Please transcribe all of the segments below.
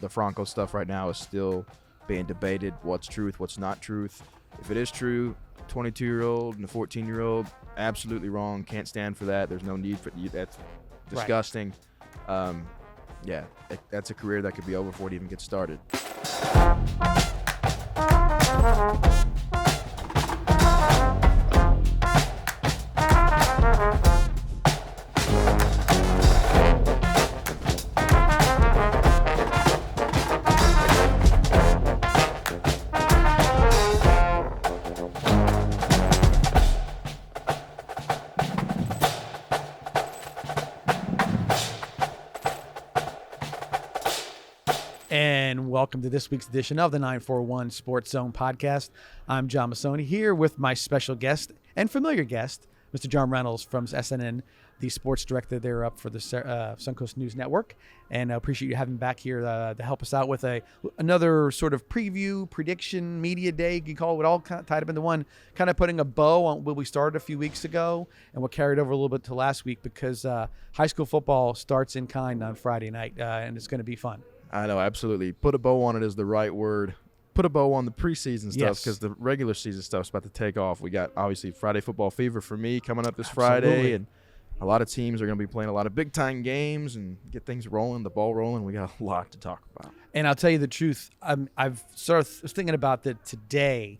the Franco stuff right now is still being debated. What's truth, what's not truth. If it is true, 22-year-old and a 14-year-old, absolutely wrong. Can't stand for that. There's no need for you. That's disgusting. Right. That's a career that could be over before it even gets started. And welcome to this week's edition of the 941 Sports Zone podcast. I'm John Massoni here with my special guest and familiar guest, Mr. John Reynolds from SNN, the sports director there up for the Suncoast News Network. And I appreciate you having me back here to help us out with another sort of preview, prediction, media day. You can call it all kind of tied up into one, kind of putting a bow on what we started a few weeks ago and what carried over a little bit to last week because high school football starts in kind on Friday night, and it's going to be fun. I know, absolutely. Put a bow on it is the right word. Put a bow on the preseason stuff because the regular season stuff's about to take off. We got, obviously, Friday Football Fever for me coming up this Friday. And a lot of teams are going to be playing a lot of big-time games and get things rolling, the ball rolling. We got a lot to talk about. And I'll tell you the truth. I've sort of was thinking about that today,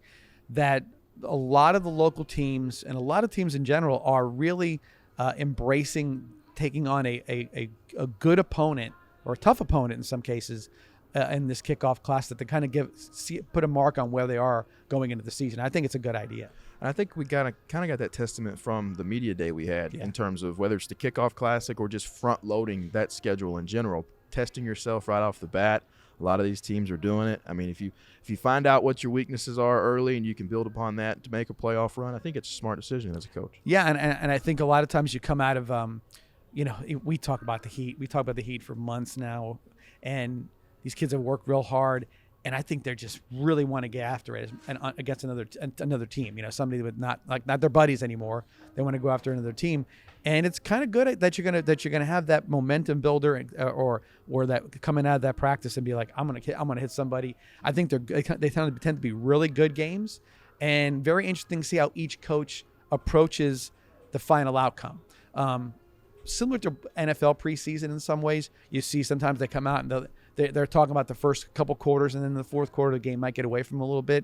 that a lot of the local teams and a lot of teams in general are really embracing taking on a good opponent, or a tough opponent in some cases, in this kickoff class, that they kind of put a mark on where they are going into the season. I think it's a good idea. And I think we kind of got that testament from the media day we had in terms of whether it's the kickoff classic or just front-loading that schedule in general, testing yourself right off the bat. A lot of these teams are doing it. I mean, if you find out what your weaknesses are early and you can build upon that to make a playoff run, I think it's a smart decision as a coach. Yeah, and I think a lot of times you come out of we talk about the Heat. We talk about the Heat for months now, and these kids have worked real hard, and I think they just really want to get after it and against another team. Somebody with not their buddies anymore. They want to go after another team, and it's kind of good that you're gonna have that momentum builder, or that coming out of that practice and be like, I'm gonna hit somebody. I think they tend to be really good games, and very interesting to see how each coach approaches the final outcome. Similar to NFL preseason in some ways, you see sometimes they come out and they're talking about the first couple quarters, and then the fourth quarter, the game might get away from them a little bit.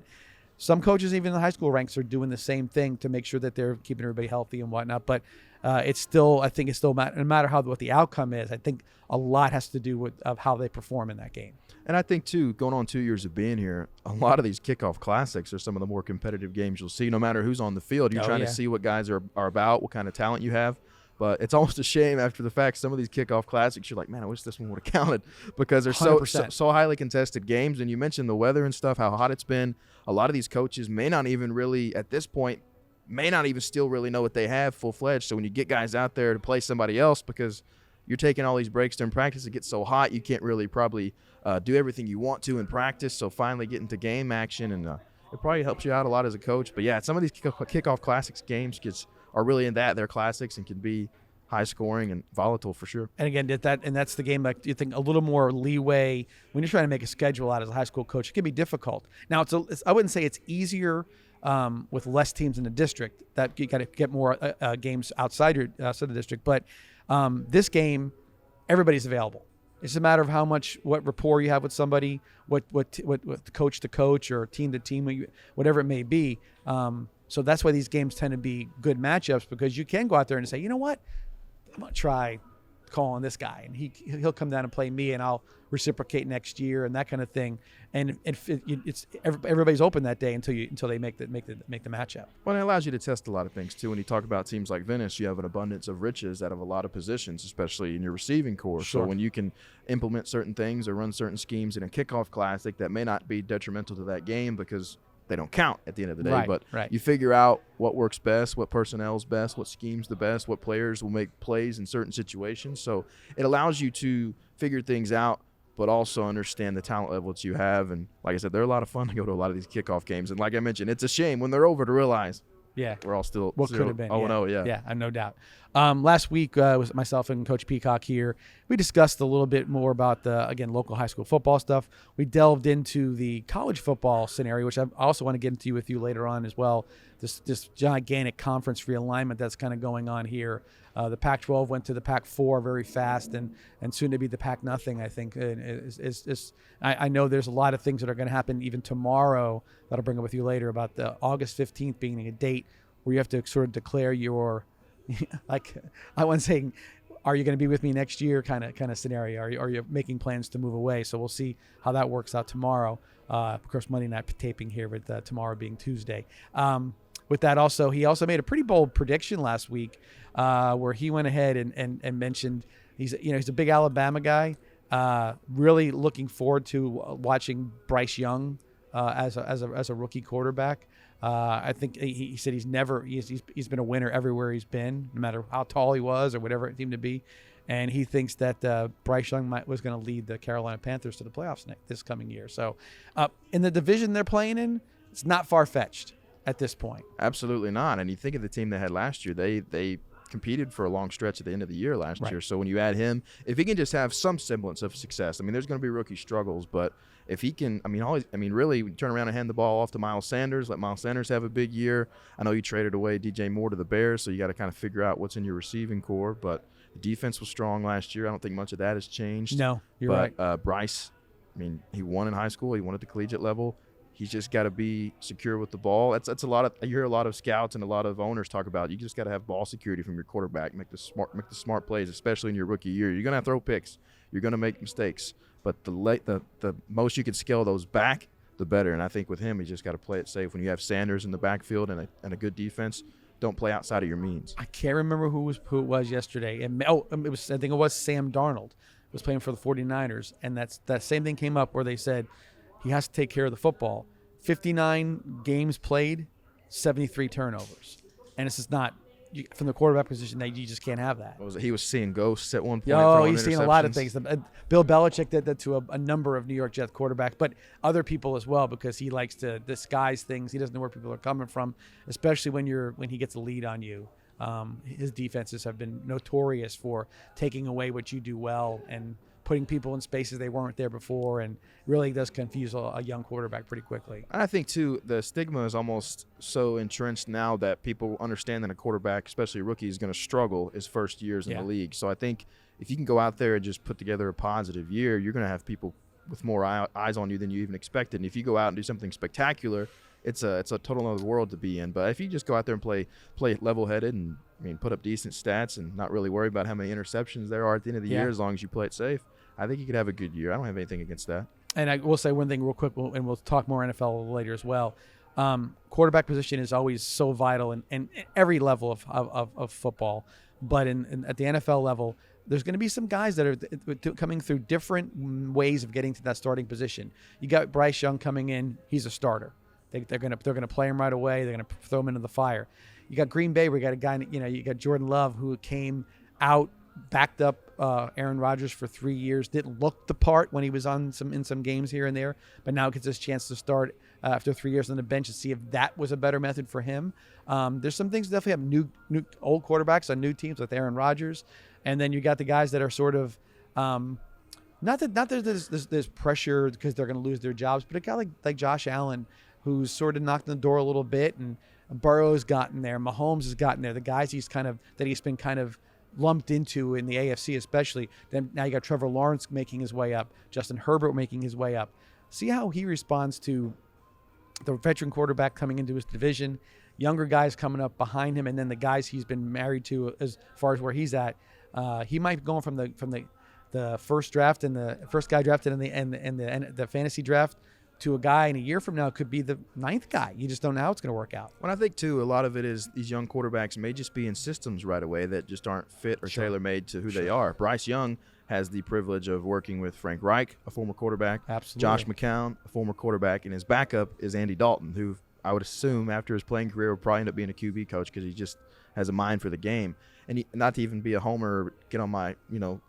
Some coaches, even in the high school ranks, are doing the same thing to make sure that they're keeping everybody healthy and whatnot. But I think no matter what the outcome is, I think a lot has to do with how they perform in that game. And I think, too, going on 2 years of being here, a lot of these kickoff classics are some of the more competitive games you'll see. No matter who's on the field, you're trying to see what guys are about, what kind of talent you have. But it's almost a shame after the fact. Some of these kickoff classics, you're like, man, I wish this one would have counted, because they're so highly contested games. And you mentioned the weather and stuff, how hot it's been. A lot of these coaches may not even really, at this point, still really know what they have full-fledged. So when you get guys out there to play somebody else, because you're taking all these breaks during practice, it gets so hot, you can't really probably do everything you want to in practice. So finally get into game action, and it probably helps you out a lot as a coach. But, yeah, some of these kickoff classics games are really in that. They're classics and can be high scoring and volatile for sure. And again, that's the game that you think a little more leeway when you're trying to make a schedule out as a high school coach. It can be difficult. Now, I wouldn't say it's easier with less teams in the district. That you got to get more games outside the district. But this game, everybody's available. It's a matter of what rapport you have with somebody, what coach to coach or team to team, whatever it may be. So that's why these games tend to be good matchups, because you can go out there and say, you know what, I'm going to try calling this guy, and he'll come down and play me, and I'll reciprocate next year, and that kind of thing. And everybody's open that day until they make the matchup. Well, it allows you to test a lot of things too. When you talk about teams like Venice, you have an abundance of riches out of a lot of positions, especially in your receiving core. Sure. So when you can implement certain things or run certain schemes in a kickoff classic that may not be detrimental to that game because they don't count at the end of the day, but you figure out what works best, what personnel's best, what scheme's the best, what players will make plays in certain situations. So it allows you to figure things out, but also understand the talent level that you have. And like I said, they're a lot of fun to go to a lot of these kickoff games. And like I mentioned, it's a shame when they're over to realize we're all still what could have been. Oh, no, yeah, no doubt. Last week was myself and Coach Peacock here. We discussed a little bit more about the, again, local high school football stuff. We delved into the college football scenario, which I also want to get into with you later on as well. This gigantic conference realignment that's kind of going on here. The Pac-12 went to the Pac-4 very fast, and soon to be the Pac-nothing, I think. I know there's a lot of things that are going to happen even tomorrow that I'll bring up with you later about the August 15th being a date where you have to sort of declare your, like I was saying, are you going to be with me next year kind of scenario? Are you making plans to move away? So we'll see how that works out tomorrow. Of course, Monday night taping here, but tomorrow being Tuesday. With that also, he also made a pretty bold prediction last week where he went ahead and mentioned he's a big Alabama guy. Really looking forward to watching Bryce Young as a rookie quarterback. I think he said he's been a winner everywhere he's been, no matter how tall he was or whatever it seemed to be. And he thinks that Bryce Young was going to lead the Carolina Panthers to the playoffs this coming year. So in the division they're playing in, it's not far-fetched at this point. Absolutely not. And you think of the team they had last year, they competed for a long stretch at the end of the year last year. So when you add him, if he can just have some semblance of success, I mean, there's going to be rookie struggles, but if he can, really turn around and hand the ball off to Miles Sanders, let Miles Sanders have a big year. I know you traded away DJ Moore to the Bears, so you got to kind of figure out what's in your receiving core, but the defense was strong last year. I don't think much of that has changed. No, you're right. Bryce, he won in high school. He won at the collegiate level. He's just got to be secure with the ball. That's a lot of. You hear a lot of scouts and a lot of owners talk about. You just got to have ball security from your quarterback. Make the smart plays, especially in your rookie year. You're gonna have to throw picks. You're gonna make mistakes. But the most you can scale those back, the better. And I think with him, he's just got to play it safe. When you have Sanders in the backfield and a good defense, don't play outside of your means. I can't remember who it was yesterday. I think it was Sam Darnold was playing for the 49ers, and that same thing came up where they said he has to take care of the football. 59 games played, 73 turnovers. And it's just not from the quarterback position that you just can't have that. He was seeing ghosts at one point. Oh, he's seen a lot of things. Bill Belichick did that to a number of New York Jets quarterbacks, but other people as well, because he likes to disguise things. He doesn't know where people are coming from, especially when he gets a lead on you. His defenses have been notorious for taking away what you do well and putting people in spaces they weren't there before, and really does confuse a young quarterback pretty quickly. I think, too, the stigma is almost so entrenched now that people understand that a quarterback, especially a rookie, is going to struggle his first years in the league. So I think if you can go out there and just put together a positive year, you're going to have people with more eyes on you than you even expected. And if you go out and do something spectacular, it's a total other world to be in. But if you just go out there and play level-headed and put up decent stats and not really worry about how many interceptions there are at the end of the year, as long as you play it safe, I think you could have a good year. I don't have anything against that. And I will say one thing real quick, and we'll talk more NFL later as well. Quarterback position is always so vital in every level of football. But at the NFL level, there's going to be some guys that are coming through different ways of getting to that starting position. You got Bryce Young coming in. He's a starter. They're going to play him right away. They're going to throw him into the fire. You got Green Bay. We got a guy, you got Jordan Love, who came out, backed up Aaron Rodgers for 3 years, didn't look the part when he was in some games here and there, but now gets his chance to start after 3 years on the bench and see if that was a better method for him. There's some things that definitely have new old quarterbacks on new teams with Aaron Rodgers, and then you got the guys that are sort of not that there's pressure because they're going to lose their jobs, but a guy like Josh Allen, who's sort of knocked on the door a little bit, and Burrow's gotten there, Mahomes has gotten there, the guys he's been kind of lumped into in the AFC especially. Then now you got Trevor Lawrence making his way up, Justin Herbert making his way up. See how he responds to the veteran quarterback coming into his division, younger guys coming up behind him, and then the guys he's been married to as far as where he's at. He might be going from the first draft and the first guy drafted in the fantasy draft to a guy in a year from now could be the 9th guy. You just don't know how it's going to work out. Well, I think, too, a lot of it is these young quarterbacks may just be in systems right away that just aren't fit or tailor-made to who they are. Bryce Young has the privilege of working with Frank Reich, a former quarterback. Absolutely. Josh McCown, a former quarterback, and his backup is Andy Dalton, who I would assume after his playing career will probably end up being a QB coach because he just has a mind for the game. And not to even be a homer or get on my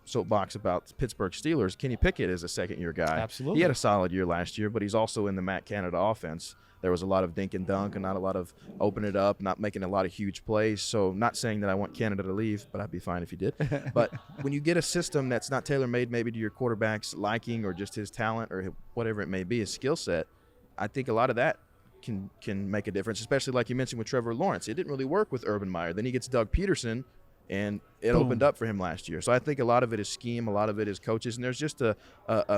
soapbox about Pittsburgh Steelers, Kenny Pickett is a second-year guy. Absolutely. He had a solid year last year, but he's also in the Matt Canada offense. There was a lot of dink and dunk and not a lot of open it up, not making a lot of huge plays. So not saying that I want Canada to leave, but I'd be fine if he did. But when you get a system that's not tailor-made maybe to your quarterback's liking or just his talent or whatever it may be, his skill set, I think a lot of that can make a difference, especially like you mentioned with Trevor Lawrence. It didn't really work with Urban Meyer. Then he gets Doug Peterson, and it opened up for him last year. So I think a lot of it is scheme, a lot of it is coaches, and there's just a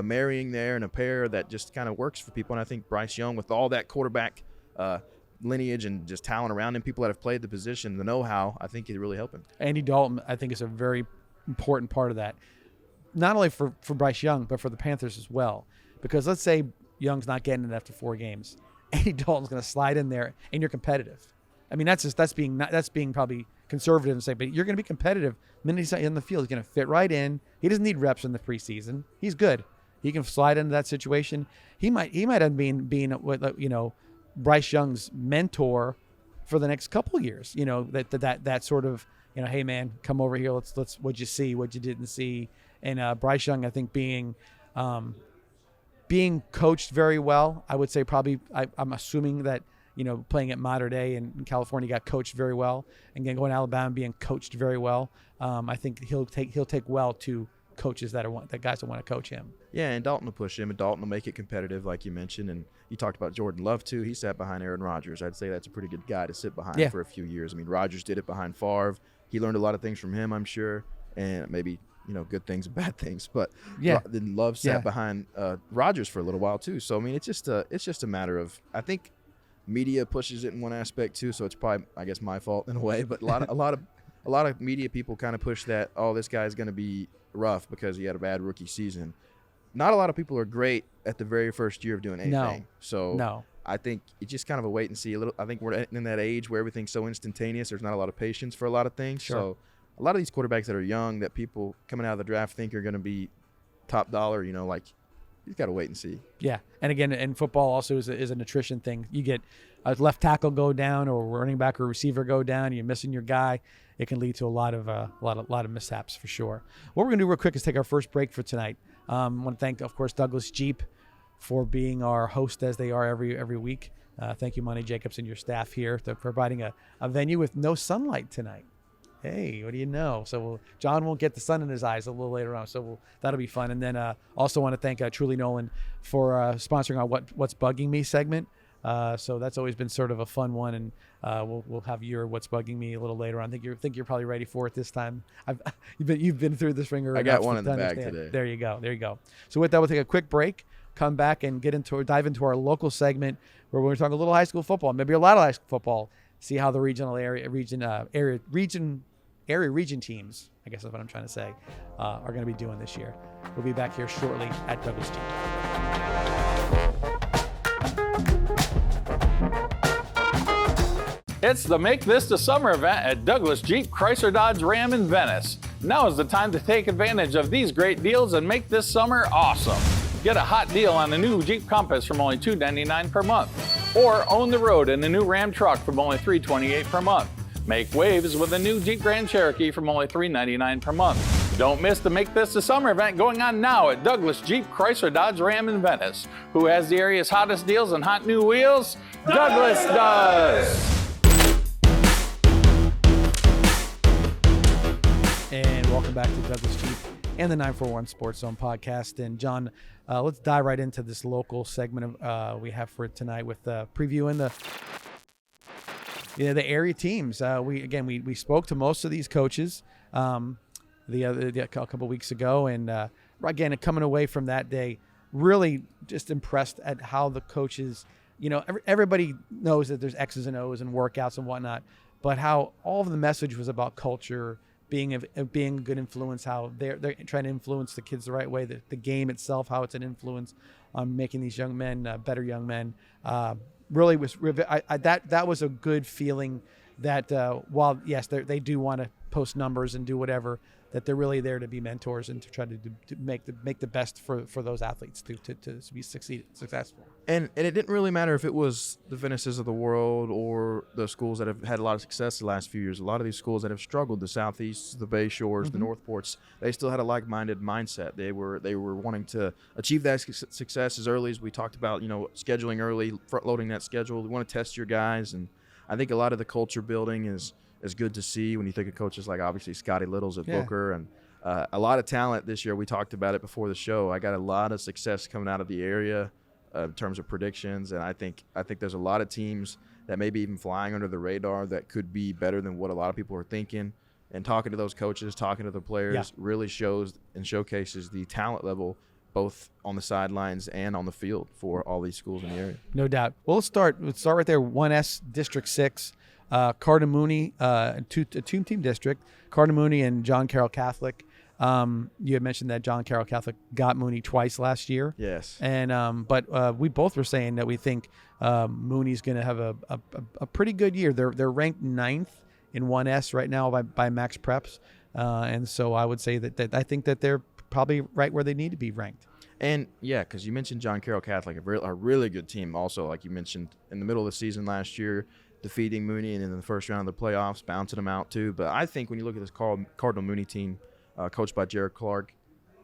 marrying there and a pair that just kind of works for people. And I think Bryce Young, with all that quarterback lineage and just talent around him, people that have played the position, the know-how, I think it really helped him. Andy Dalton, I think, is a very important part of that, not only for Bryce Young, but for the Panthers as well. Because let's say Young's not getting it after 4 games. Andy Dalton's going to slide in there, and you're competitive. I mean, that's being probably conservative and say, but you're going to be competitive. The minute he's in the field, he's going to fit right in. He doesn't need reps in the preseason. He's good. He can slide into that situation. He might end up being Bryce Young's mentor for the next couple of years. That sort of hey man, come over here. Let's what'd you see, what you didn't see, and Bryce Young, I think being coached very well. I would say probably I'm assuming that playing at Mater Dei in California got coached very well, and then going to Alabama being coached very well. I think he'll take well to coaches that guys that want to coach him. Yeah, and Dalton will push him, and Dalton will make it competitive, like you mentioned. And you talked about Jordan Love too. He sat behind Aaron Rodgers. I'd say that's a pretty good guy to sit behind for a few years. I mean, Rodgers did it behind Favre. He learned a lot of things from him, I'm sure, and maybe good things and bad things. But then Love sat behind Rodgers for a little while too. So I mean, it's just a matter of, I think media pushes it in one aspect too. So it's probably, I guess, my fault in a way. But a lot of media people kind of push that, oh, this guy's going to be rough because he had a bad rookie season. Not a lot of people are great at the very first year of doing anything. No. I think it's just kind of a wait and see. I think we're in that age where everything's so instantaneous. There's not a lot of patience for a lot of things. Sure. So a lot of these quarterbacks that are young that people coming out of the draft think are going to be top dollar, you got to wait and see. Yeah. And again, in football also is an attrition thing. You get a left tackle go down or a running back or receiver go down, you're missing your guy. It can lead to a lot of mishaps for sure. What we're going to do real quick is take our first break for tonight. I want to thank, of course, Douglas Jeep for being our host as they are every week. Thank you, Monty Jacobs, and your staff here for providing a venue with no sunlight tonight. Hey, what do you know? So John won't get the sun in his eyes a little later on, so that'll be fun. And then also want to thank Truly Nolan for sponsoring our What's Bugging Me segment. So that's always been sort of a fun one, and we'll have your What's Bugging Me a little later on. I think you're probably ready for it this time. You've been through this ringer. I got one in the bag today. There you go. So with that, we'll take a quick break, come back, and dive into our local segment where we're talking a little high school football, maybe a lot of high school football. See how the region teams, I guess that's what I'm trying to say, are going to be doing this year. We'll be back here shortly at Douglas Jeep. It's the Make This the Summer event at Douglas Jeep Chrysler Dodge Ram in Venice. Now is the time to take advantage of these great deals and make this summer awesome. Get a hot deal on the new Jeep Compass from only $299 per month, or own the road in the new Ram truck from only $328 per month. Make waves with a new Jeep Grand Cherokee from only $399 per month. Don't miss the Make This the Summer event going on now at Douglas Jeep Chrysler Dodge Ram in Venice. Who has the area's hottest deals and hot new wheels? Douglas does! And welcome back to Douglas Jeep and the 941 Sports Zone podcast. And John, let's dive right into this local segment we have for tonight with previewing the area teams. We spoke to most of these coaches a couple weeks ago, and again, coming away from that day, really just impressed at how the coaches. Everybody knows that there's X's and O's and workouts and whatnot, but how all of the message was about culture, being a good influence, how they're trying to influence the kids the right way, the game itself, how it's an influence on making these young men better young men. Really was that was a good feeling that while yes they do want to post numbers and do whatever, that they're really there to be mentors and to try to make the best for those athletes to be successful. And it didn't really matter if it was the Venices of the world or the schools that have had a lot of success the last few years. A lot of these schools that have struggled, the Southeast, the Bay Shores, the North Ports, they still had a like-minded mindset. They were wanting to achieve that success as early as we talked about, scheduling early, front-loading that schedule. We want to test your guys, and I think a lot of the culture building is good to see when you think of coaches like obviously Scotty Littles at Booker and a lot of talent this year. We talked about it before the show. I got a lot of success coming out of the area in terms of predictions, and I think there's a lot of teams that may be even flying under the radar that could be better than what a lot of people are thinking. And talking to those coaches, talking to the players really shows and showcases the talent level both on the sidelines and on the field for all these schools in the area. No doubt. Well, let's start right there. 1S District 6, Cardinal Mooney, a two-team district, Cardinal Mooney and John Carroll Catholic. You had mentioned that John Carroll Catholic got Mooney twice last year. Yes. And but we both were saying that we think Mooney's going to have a pretty good year. They're ranked 9th in 1S right now by Max Preps, and so I would say that I think that they're probably right where they need to be ranked. And because you mentioned John Carroll Catholic, a really good team. Also, like you mentioned, in the middle of the season last year, defeating Mooney, and in the first round of the playoffs, bouncing them out too. But I think when you look at this Cardinal Mooney team, coached by Jared Clark,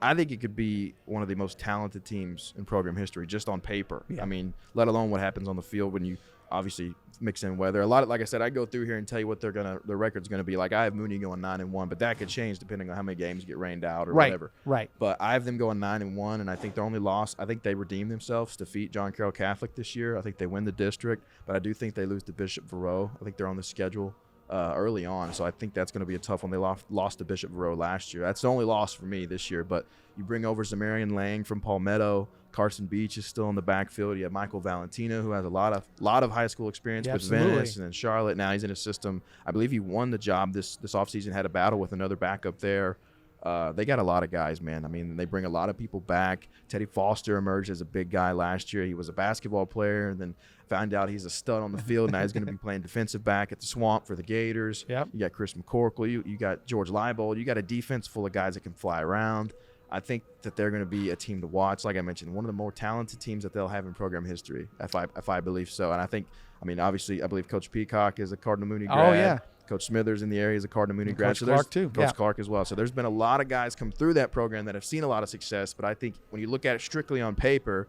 I think it could be one of the most talented teams in program history, just on paper. Yeah. I mean, let alone what happens on the field when you obviously mix in weather. A lot of, like I said, I go through here and tell you what their record's gonna be. Like I have Mooney going 9-1, but that could change depending on how many games get rained out or whatever. Right. But I have them going 9-1, and I think their only loss, I think they redeemed themselves to defeat John Carroll Catholic this year. I think they win the district, but I do think they lose to Bishop Verot. I think they're on the schedule early on, so I think that's going to be a tough one. They lost to Bishop Verot last year. That's the only loss for me this year. But you bring over Zamarian Lang from Palmetto. Carson Beach is still in the backfield. You have Michael Valentino, who has a lot of high school experience with Venice and then Charlotte. Now he's in a system. I believe he won the job this offseason, had a battle with another backup there. They got a lot of guys, man. I mean, they bring a lot of people back. Teddy Foster emerged as a big guy last year. He was a basketball player and then found out he's a stud on the field. Now he's going to be playing defensive back at the Swamp for the Gators. Yep. You got Chris McCorkle. You got George Leibold. You got a defense full of guys that can fly around. I think that they're going to be a team to watch. Like I mentioned, one of the more talented teams that they'll have in program history, if I believe so. And obviously, I believe Coach Peacock is a Cardinal Mooney grad. Oh, yeah. Coach Smithers in the area is a Cardinal Mooney grad. Coach Clark, too. Coach Clark as well. So there's been a lot of guys come through that program that have seen a lot of success. But I think when you look at it strictly on paper,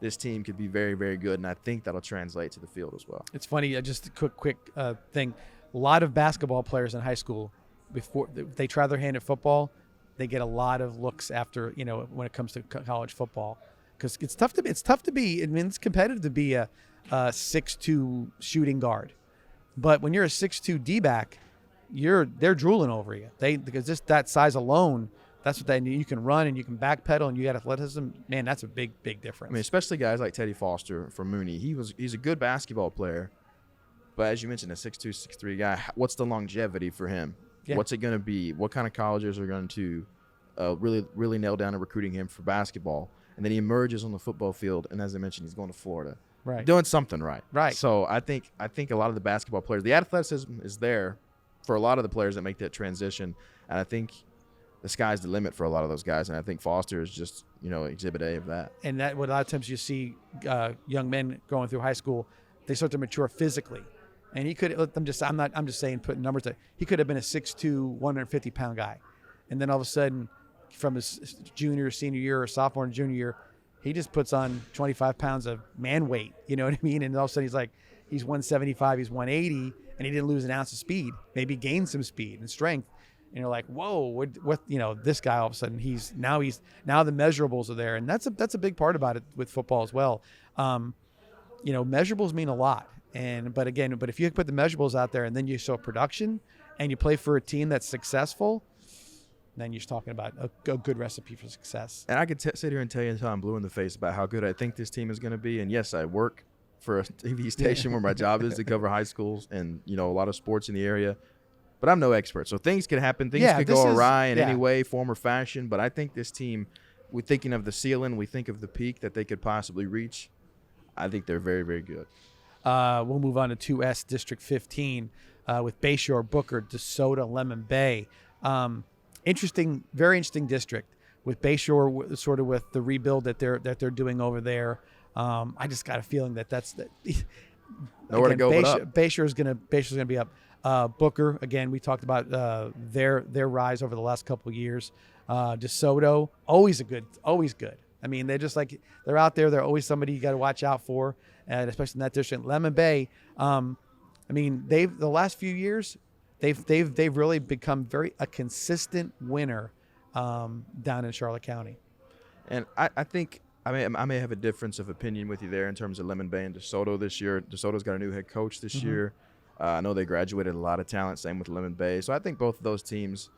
this team could be very, very good. And I think that'll translate to the field as well. It's funny, just a quick thing. A lot of basketball players in high school, before they try their hand at football, they get a lot of looks after, when it comes to college football. Because it's tough to be, it's competitive to be a 6'2" shooting guard. But when you're a 6'2" D-back, they're drooling over you. Because just that size alone, that's what they need. You can run and you can backpedal and you got athleticism. Man, that's a big, big difference. I mean, especially guys like Teddy Foster from Mooney. He's a good basketball player. But as you mentioned, a 6'2", 6'3" guy, what's the longevity for him? Yeah. What's it going to be? What kind of colleges are going to really, really nail down and recruiting him for basketball? And then he emerges on the football field, and as I mentioned, he's going to Florida. Right. Doing something right. Right. So I think a lot of the basketball players, the athleticism is there for a lot of the players that make that transition. And I think the sky's the limit for a lot of those guys. And I think Foster is just, exhibit A of that. And that, what a lot of times you see young men going through high school, they start to mature physically. And he could, I'm just saying, putting numbers there. He could have been a 6'2", 150-pound guy. And then all of a sudden, from his junior, senior year, or sophomore and junior year, he just puts on 25 pounds of man weight. You know what I mean? And all of a sudden, he's 175, he's 180, and he didn't lose an ounce of speed. Maybe gained some speed and strength. And you're like, whoa, what this guy all of a sudden, now the measurables are there. And that's a big part about it with football as well. Measurables mean a lot. But if you put the measurables out there and then you show production and you play for a team that's successful, then you're talking about a good recipe for success. And I could sit here and tell you until I'm blue in the face about how good I think this team is going to be. And yes, I work for a TV station where my job is to cover high schools and, a lot of sports in the area. But I'm no expert. So things could happen. Things could go awry in any way, form, or fashion. But I think this team, we're thinking of the ceiling, we think of the peak that they could possibly reach. I think they're very, very good. We'll move on to 2S District 15 with Bayshore, Booker, DeSoto, Lemon Bay. very interesting district with Bayshore, sort of with the rebuild that they're doing over there. I just got a feeling that's nowhere to go but up. Bayshore's gonna be up. Booker, again, we talked about their rise over the last couple of years. DeSoto, always good. I mean, they're out there. They're always somebody you got to watch out for, and especially in that district. Lemon Bay, I mean, the last few years, they've really become a consistent winner down in Charlotte County. And I think I may have a difference of opinion with you there in terms of Lemon Bay and DeSoto this year. DeSoto's got a new head coach this year. I know they graduated a lot of talent, same with Lemon Bay. So I think both of those teams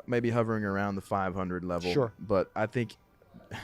may be hovering around the 500 level. Sure. But I think,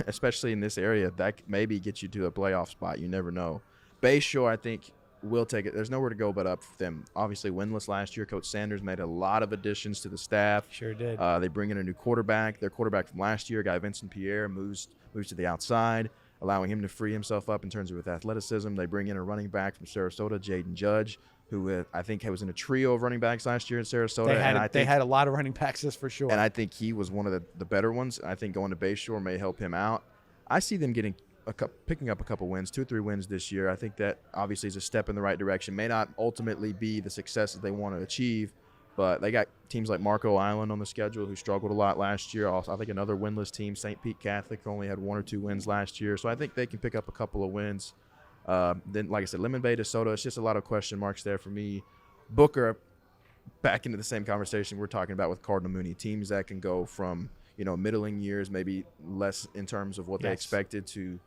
especially in this area, that maybe gets you to a playoff spot. You never know. Bayshore, I think, will take it. There's nowhere to go but up for them. Obviously, winless last year. Coach Sanders made a lot of additions to the staff. Sure did. They bring in a new quarterback. Their quarterback from last year, guy Vincent Pierre, moves to the outside, allowing him to free himself up in terms of with athleticism. They bring in a running back from Sarasota, Jaden Judge, who I think was in a trio of running backs last year in Sarasota. They had a lot of running backs, that's for sure. And I think he was one of the better ones. I think going to Bayshore may help him out. I see them picking up a couple wins, 2 or 3 wins this year. I think that obviously is a step in the right direction. May not ultimately be the success that they want to achieve, but they got teams like Marco Island on the schedule who struggled a lot last year. Also, I think another winless team, St. Pete Catholic, only had 1 or 2 wins last year. So I think they can pick up a couple of wins. Then, like I said, Lemon Bay, DeSoto, it's just a lot of question marks there for me. Booker, back into the same conversation we're talking about with Cardinal Mooney, teams that can go from, middling years, maybe less in terms of what they expected to.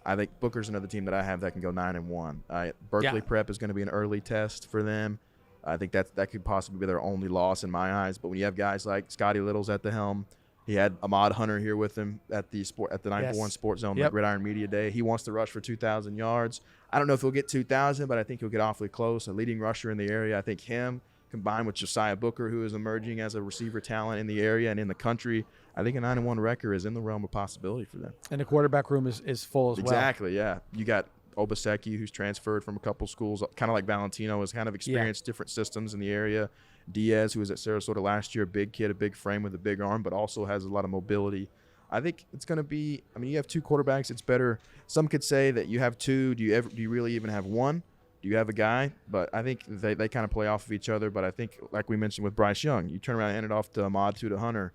I think Booker's another team that I have that can go 9-1. Berkeley Prep is going to be an early test for them. I think that could possibly be their only loss in my eyes. But when you have guys like Scotty Little's at the helm, he had Ahmad Hunter here with him at the 941 Sports Zone, the Gridiron Media Day. He wants to rush for 2,000 yards. I don't know if he'll get 2,000, but I think he'll get awfully close. A leading rusher in the area. I think him combined with Josiah Booker, who is emerging as a receiver talent in the area and in the country, I think a 9-1 record is in the realm of possibility for them. And the quarterback room is full as well. Exactly, yeah. You got Obaseki, who's transferred from a couple schools, kind of like Valentino, has kind of experienced different systems in the area. Diaz, who was at Sarasota last year, big kid, a big frame with a big arm, but also has a lot of mobility. I think it's going to be – you have 2 quarterbacks. It's better. Some could say that you have 2. Do you really even have 1? Do you have a guy? But I think they kind of play off of each other. But I think, like we mentioned with Bryce Young, you turn around and hand it off to Ahmad, to Hunter,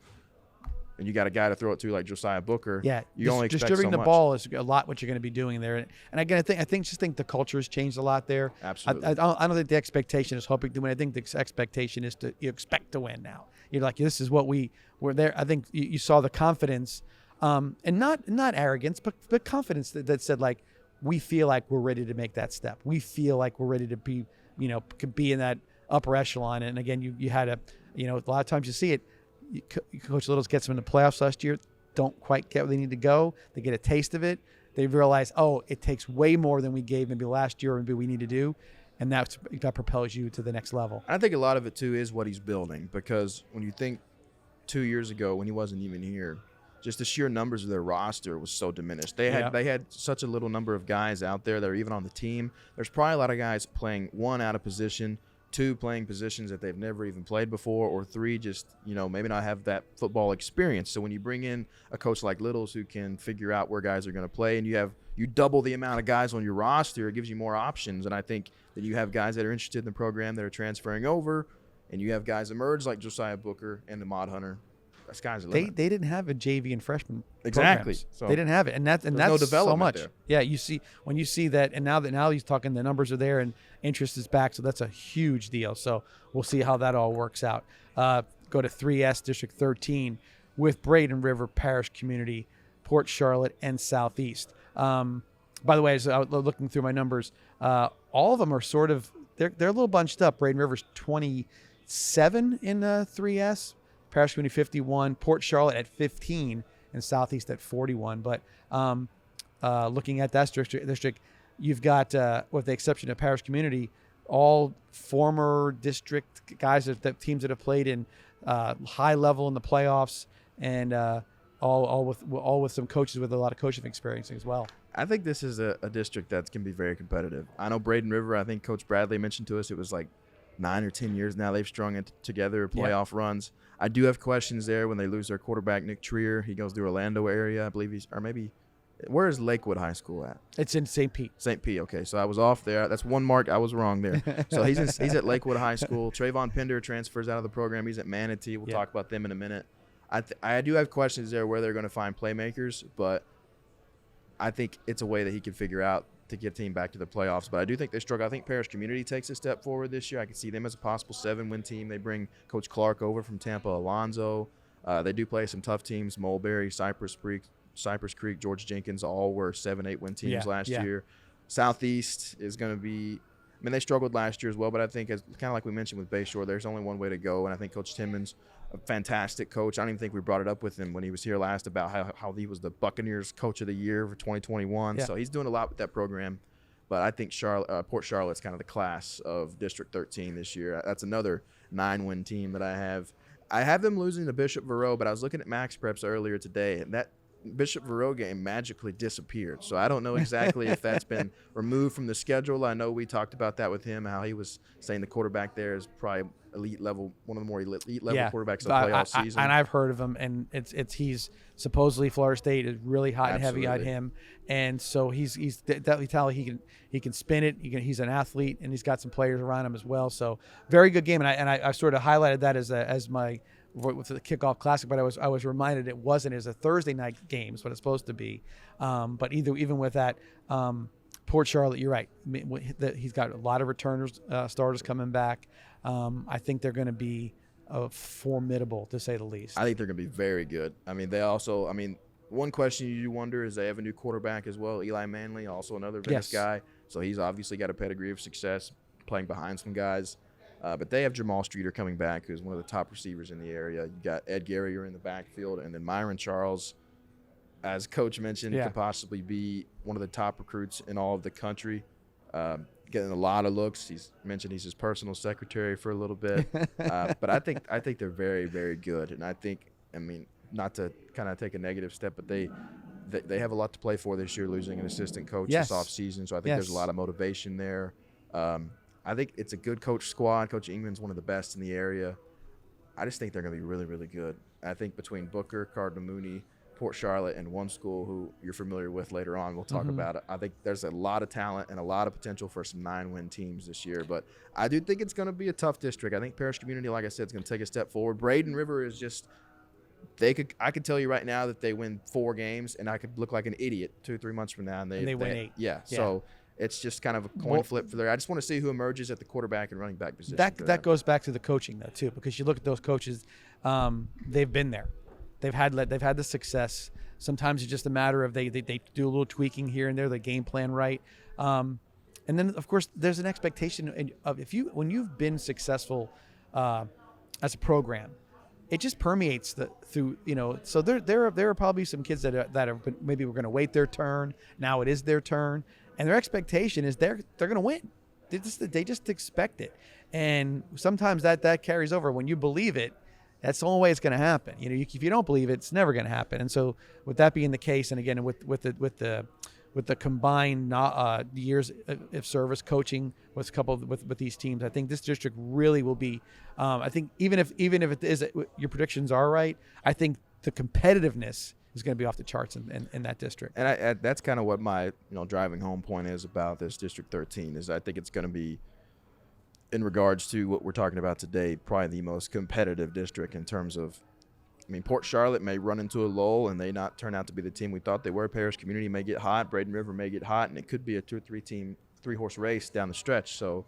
and you got a guy to throw it to like Josiah Booker. Yeah, you only expect distributing so the much. ball is a lot what you're going to be doing there. And again, I think the culture has changed a lot there. Absolutely. I don't think the expectation is hoping to win. I think the expectation is you expect to win now. You're like, this is what we're there. I think you saw the confidence, and not arrogance, but confidence that said like, we feel like we're ready to make that step. We feel like we're ready to be, could be in that upper echelon. And again, you had a lot of times you see it. Coach Littles gets them in the playoffs last year, don't quite get where they need to go. They get a taste of it. They realize, it takes way more than we gave maybe last year or maybe we need to do. And that propels you to the next level. I think a lot of it, too, is what he's building. Because when you think 2 years ago when he wasn't even here, just the sheer numbers of their roster was so diminished. They had such a little number of guys out there that are even on the team. There's probably a lot of guys playing, 1, out of position, 2, playing positions that they've never even played before, or 3, just, maybe not have that football experience. So when you bring in a coach like Littles who can figure out where guys are going to play, and you double the amount of guys on your roster, it gives you more options. And I think that you have guys that are interested in the program that are transferring over, and you have guys emerge like Josiah Booker and Ahmad Hunter. The sky's the limit. They didn't have a JV and freshman exactly. So they didn't have it, and that's no so much. There. Yeah, when you see that, and now he's talking, the numbers are there and interest is back, so that's a huge deal. So we'll see how that all works out. Go to 3S District 13 with Braden River Parish Community, Port Charlotte, and Southeast. By the way, as I was looking through my numbers, all of them are sort of they're a little bunched up. Braden River's 27 in 3S. Parish Community 51, Port Charlotte at 15, and Southeast at 41. But looking at that district, you've got, with the exception of Parish Community, all former district guys, that teams that have played in high level in the playoffs, and all with some coaches with a lot of coaching experience as well. I think this is a district that can be very competitive. I know Braden River, I think Coach Bradley mentioned to us it was like 9 or 10 years now they've strung it together playoff runs. I do have questions there when they lose their quarterback, Nick Trier. He goes to Orlando area, I believe where is Lakewood High School at? It's in St. Pete. St. Pete, okay. So I was off there. That's one mark. I was wrong there. So he's at Lakewood High School. Trayvon Pender transfers out of the program. He's at Manatee. We'll talk about them in a minute. I do have questions there where they're going to find playmakers, but I think it's a way that he can figure out to get a team back to the playoffs. But I do think they struggle. I think Parish Community takes a step forward this year. I can see them as a possible 7-win team. They bring Coach Clark over from Tampa, Alonzo. They do play some tough teams, Mulberry, Cypress Creek, George Jenkins, all were 7-8-win teams last year. Southeast is going to be – I mean, they struggled last year as well, but I think kind of like we mentioned with Bayshore, there's only one way to go, and I think Coach Timmons, a fantastic coach. I don't even think we brought it up with him when he was here last about how he was the Buccaneers Coach of the Year for 2021. So he's doing a lot with that program. But I think Port Charlotte's kind of the class of District 13 this year. That's another 9-win team that I have. I have them losing to Bishop Verot, but I was looking at Max Preps earlier today, and that Bishop Verot game magically disappeared. So I don't know exactly if that's been removed from the schedule. I know we talked about that with him, how he was saying the quarterback there is probably elite level, one of the more elite level quarterbacks of the playoff season. And I've heard of him, and he's supposedly Florida State is really hot and heavy on him, and so he's definitely talented. He can spin it. He's an athlete, and he's got some players around him as well. So very good game, and I sort of highlighted that as my with the kickoff classic, but I was reminded it wasn't as a Thursday night game is what it's supposed to be. But even with that, Port Charlotte, you're right. He's got a lot of returners, starters coming back. I think they're going to be formidable, to say the least. I think they're going to be very good. I mean, one question you wonder is they have a new quarterback as well, Eli Manley, also another Venice guy. So he's obviously got a pedigree of success playing behind some guys. But they have Jamal Streeter coming back, who's one of the top receivers in the area. You got Ed Garrier in the backfield, and then Myron Charles, as Coach mentioned, could possibly be one of the top recruits in all of the country. Getting a lot of looks. He's mentioned he's his personal secretary for a little bit. But I think they're very, very good. And I mean, not to kind of take a negative step, but they have a lot to play for this year, losing an assistant coach this offseason. So I think there's a lot of motivation there. I think it's a good coach squad. Coach Ingman's one of the best in the area. I just think they're going to be really, really good. I think between Booker, Cardinal Mooney, Port Charlotte, and one school who you're familiar with later on, we'll talk about it. I think there's a lot of talent and a lot of potential for some 9-win teams this year. But I do think it's going to be a tough district. I think Parish Community, like I said, is going to take a step forward. Braden River is just I could tell you right now that they win 4 games, and I could look like an idiot 2 or 3 months from now, and they win 8. Yeah. So it's just kind of a coin flip for there. I just want to see who emerges at the quarterback and running back position. That goes back to the coaching though too, because you look at those coaches, they've been there, they've had the success. Sometimes it's just a matter of they do a little tweaking here and there, the game plan right, and then of course there's an expectation of when you've been successful as a program, it just permeates through. So there are probably some kids that are maybe we're going to wait their turn. Now it is their turn. And their expectation is they're going to win. They just expect it, and sometimes that carries over. When you believe it, that's the only way it's going to happen. If you don't believe it, it's never going to happen. And so, with that being the case, and again with the combined years of service coaching with these teams, I think this district really will be. I think even if it is your predictions are right, I think the competitiveness is going to be off the charts in that district. And that's kind of what my driving home point is about this District 13 is I think it's going to be, in regards to what we're talking about today, probably the most competitive district in terms of, Port Charlotte may run into a lull and they not turn out to be the team we thought they were. Parish Community may get hot. Braden River may get hot, and it could be a 2 or 3-horse race down the stretch. So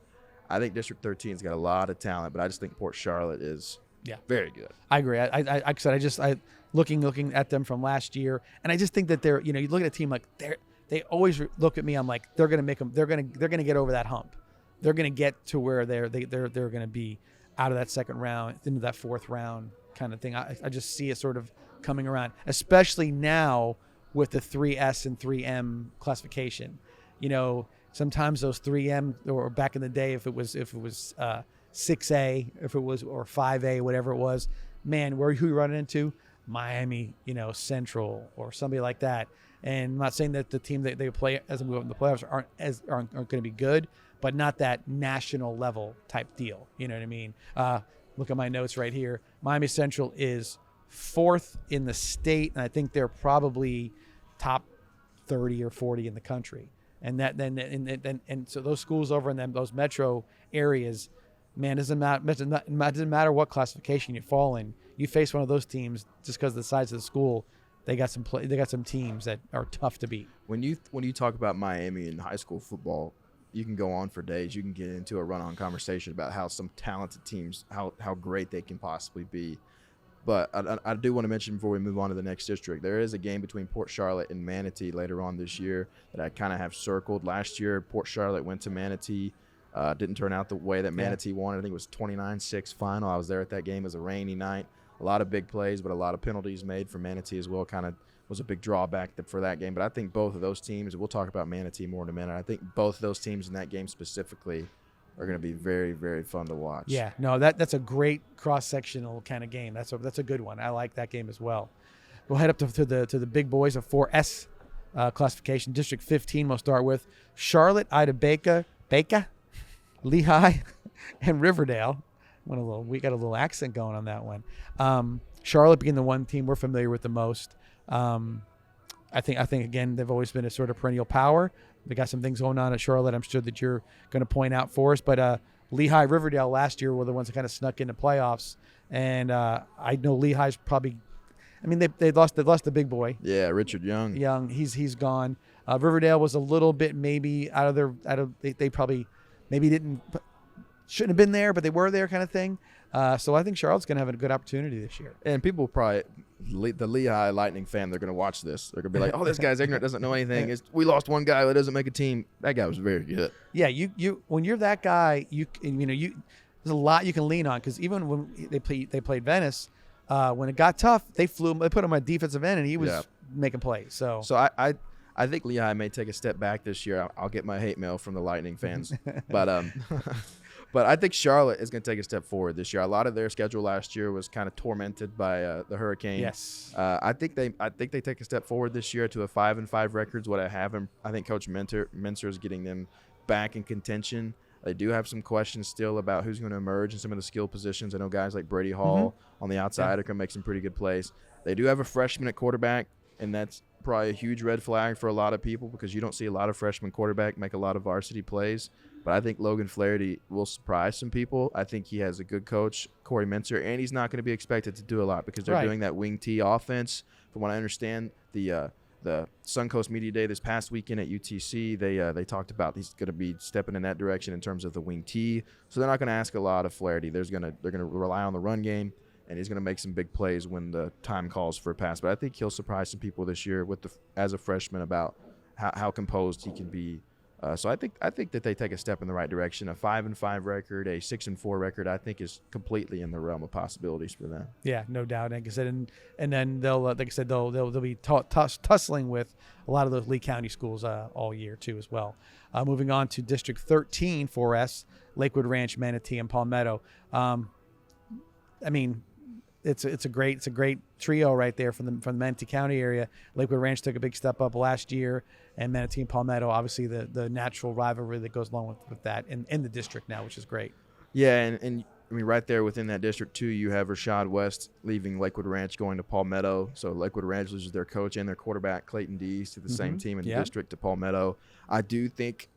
I think District 13's got a lot of talent, but I just think Port Charlotte is very good. I agree. I looking at them from last year, and I just think that they're, you look at a team like they always look at me. I'm like, they're going to get over that hump. They're going to get to where they're going to be out of that second round into that fourth round kind of thing. I just see it sort of coming around, especially now with the 3S and 3M classification. Sometimes those 3M, or back in the day, if it was 6A, or 5A, whatever it was, man, who you running into? Miami, Central, or somebody like that. And I'm not saying that the team that they play as we move up in the playoffs aren't going to be good, but not that national level type deal. You know what I mean? Look at my notes right here. Miami Central is 4th in the state, and I think they're probably top 30 or 40 in the country. And so those schools over in those metro areas, man, doesn't matter what classification you fall in. You face one of those teams just because of the size of the school. They got some teams that are tough to beat. When you talk about Miami in high school football, you can go on for days. You can get into a run-on conversation about how some talented teams, how great they can possibly be. But I do want to mention before we move on to the next district, there is a game between Port Charlotte and Manatee later on this year that I kind of have circled. Last year, Port Charlotte went to Manatee. Didn't turn out the way that Manatee wanted. I think it was 29-6 final. I was there at that game. It was a rainy night. A lot of big plays, but a lot of penalties made for Manatee as well. Kind of was a big drawback for that game. But I think both of those teams, we'll talk about Manatee more in a minute. I think both of those teams in that game specifically are going to be very, very fun to watch. Yeah, no, that's a great cross-sectional kind of game. That's a good one. I like that game as well. We'll head up to the big boys of 4S classification. District 15 we'll start with. Charlotte, Ida Baker, Lehigh, and Riverdale. We got a little accent going on that one. Charlotte being the one team we're familiar with the most. I think again they've always been a sort of perennial power. They got some things going on at Charlotte I'm sure that you're going to point out for us. But Lehigh, Riverdale last year were the ones that kind of snuck into playoffs. And I know Lehigh's probably, I mean they lost the big boy. Yeah, Richard Young. He's gone. Riverdale was a little bit maybe they probably maybe shouldn't have been there, but they were there kind of thing. So I think Charlotte's going to have a good opportunity this year. And people probably, the Lehigh Lightning fan, they're going to watch this. They're going to be like, oh, this guy's ignorant, doesn't know anything. We lost one guy that doesn't make a team. That guy was very good. Yeah, you when you're that guy, there's a lot you can lean on, because even when they played Venice, when it got tough, they put him on defensive end, and he was making plays. So I think Lehigh may take a step back this year. I'll get my hate mail from the Lightning fans, but but I think Charlotte is going to take a step forward this year. A lot of their schedule last year was kind of tormented by the hurricane. Yes. I think they take a step forward this year to a 5-5 record. What I have, I think Coach Mincer is getting them back in contention. They do have some questions still about who's going to emerge in some of the skill positions. I know guys like Brady Hall on the outside are going to make some pretty good plays. They do have a freshman at quarterback, and that's probably a huge red flag for a lot of people, because you don't see a lot of freshman quarterback make a lot of varsity plays. But I think Logan Flaherty will surprise some people. I think he has a good coach, Corey Mincer, and he's not going to be expected to do a lot because they're doing that wing T offense. From what I understand, the Suncoast Media Day this past weekend at UTC, they talked about he's going to be stepping in that direction in terms of the wing T. So they're not going to ask a lot of Flaherty. They're going to rely on the run game, and he's going to make some big plays when the time calls for a pass. But I think he'll surprise some people this year as a freshman about how composed he can be. So I think that they take a step in the right direction. A 5-5 record, a 6-4 record, I think is completely in the realm of possibilities for them. Yeah, no doubt. Like I said, and then they'll be tussling with a lot of those Lee County schools all year too as well. Moving on to District 13 for us, Lakewood Ranch, Manatee, and Palmetto. I mean, it's a great trio right there from the Manatee County area. Lakewood Ranch took a big step up last year, and Manatee and Palmetto, obviously the natural rivalry that goes along with that in the district now, which is great. Yeah, and I mean right there within that district too, you have Rashad West leaving Lakewood Ranch, going to Palmetto. So Lakewood Ranch loses their coach and their quarterback Clayton Dees to the same team in the district, to Palmetto. I do think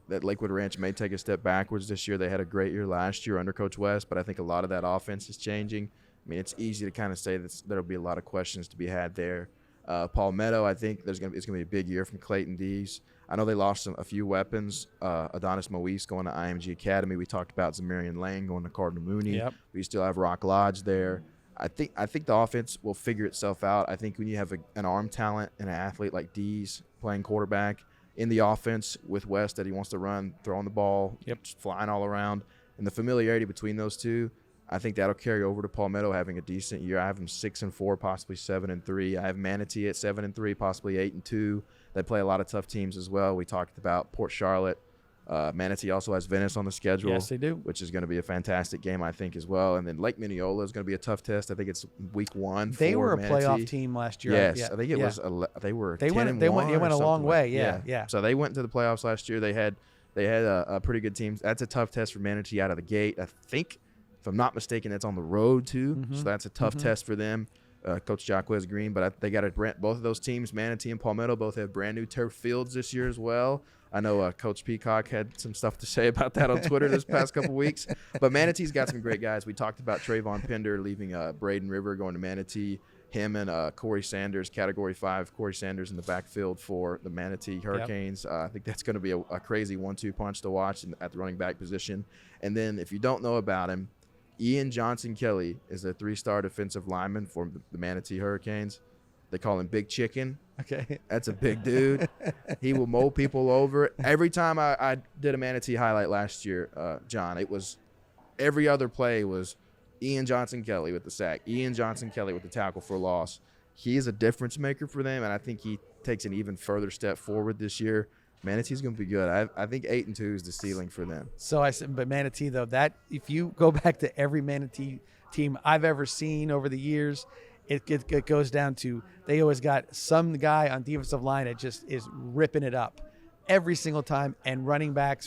that Lakewood Ranch may take a step backwards this year. They had a great year last year under Coach West, but I think a lot of that offense is changing. I mean, it's easy to kind of say that there'll be a lot of questions to be had there. Palmetto, I think it's going to be a big year from Clayton Dees. I know they lost a few weapons. Adonis Moise going to IMG Academy. We talked about Zamarian Lane going to Cardinal Mooney. Yep. We still have Rock Lodge there. I think the offense will figure itself out. I think when you have an arm talent and an athlete like Dees playing quarterback in the offense with West that he wants to run, throwing the ball, just flying all around, and the familiarity between those two, I think that'll carry over to Palmetto having a decent year. I have them 6-4, possibly 7-3. I have Manatee at 7-3, possibly 8-2. They play a lot of tough teams as well. We talked about Port Charlotte. Manatee also has Venice on the schedule. Yes, they do. Which is going to be a fantastic game, I think, as well. And then Lake Mineola is going to be a tough test. I think it's week 1. They were a Manatee. Playoff team last year. Yes, yeah. I think it was. They were. They went a long way. Yeah. So they went to the playoffs last year. They had They had a pretty good team. That's a tough test for Manatee out of the gate. I think, if I'm not mistaken, that's on the road too. So that's a tough test for them. Coach Jacquez Green, but they got both of those teams, Manatee and Palmetto, both have brand new turf fields this year as well. I know Coach Peacock had some stuff to say about that on Twitter this past couple weeks. But Manatee's got some great guys. We talked about Trayvon Pender leaving Braden River, going to Manatee. Him and Corey Sanders, Category 5, Corey Sanders in the backfield for the Manatee Hurricanes. I think that's going to be a crazy 1-2 punch to watch at the running back position. And then if you don't know about him, Ian Johnson Kelly is a 3-star defensive lineman for the Manatee Hurricanes. They call him Big Chicken. Okay. That's a big dude. He will mow people over. Every time I did a Manatee highlight last year, John, it was every other play was Ian Johnson Kelly with the sack, Ian Johnson Kelly with the tackle for loss. He is a difference maker for them, and I think he takes an even further step forward this year. Manatee's going to be good. I think 8-2 is the ceiling for them. So I said, but Manatee though, that if you go back to every Manatee team I've ever seen over the years, it goes down to they always got some guy on defensive line that just is ripping it up every single time, and running back,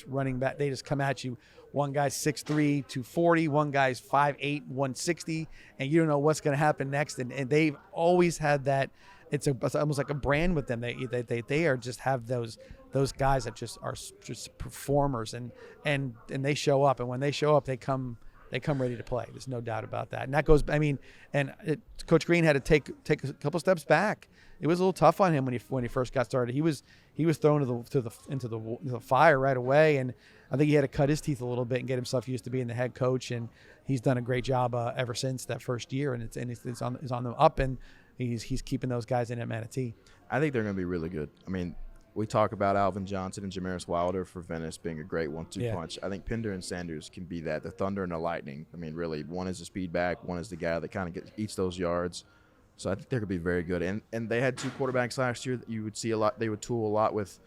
they just come at you. One guy's 6'3", 240. One guy's 5'8", 160, and you don't know what's going to happen next. And they've always had that. It's almost like a brand with them. They are just have those guys that just are just performers, and they show up. And when they show up, they come ready to play. There's no doubt about that. And that goes. I mean, Coach Green had to take a couple steps back. It was a little tough on him when he first got started. He was thrown into the fire right away, and I think he had to cut his teeth a little bit and get himself used to being the head coach. And he's done a great job ever since that first year, and it's on the up, and he's keeping those guys in at Manatee. I think they're going to be really good. I mean, we talk about Alvin Johnson and Jamaris Wilder for Venice being a great 1-2 punch. I think Pender and Sanders can be that, the thunder and the lightning. I mean, really, one is the speed back, one is the guy that kind of eats those yards. So I think they're going to be very good. And they had 2 quarterbacks last year that you would see a lot. They would tool a lot with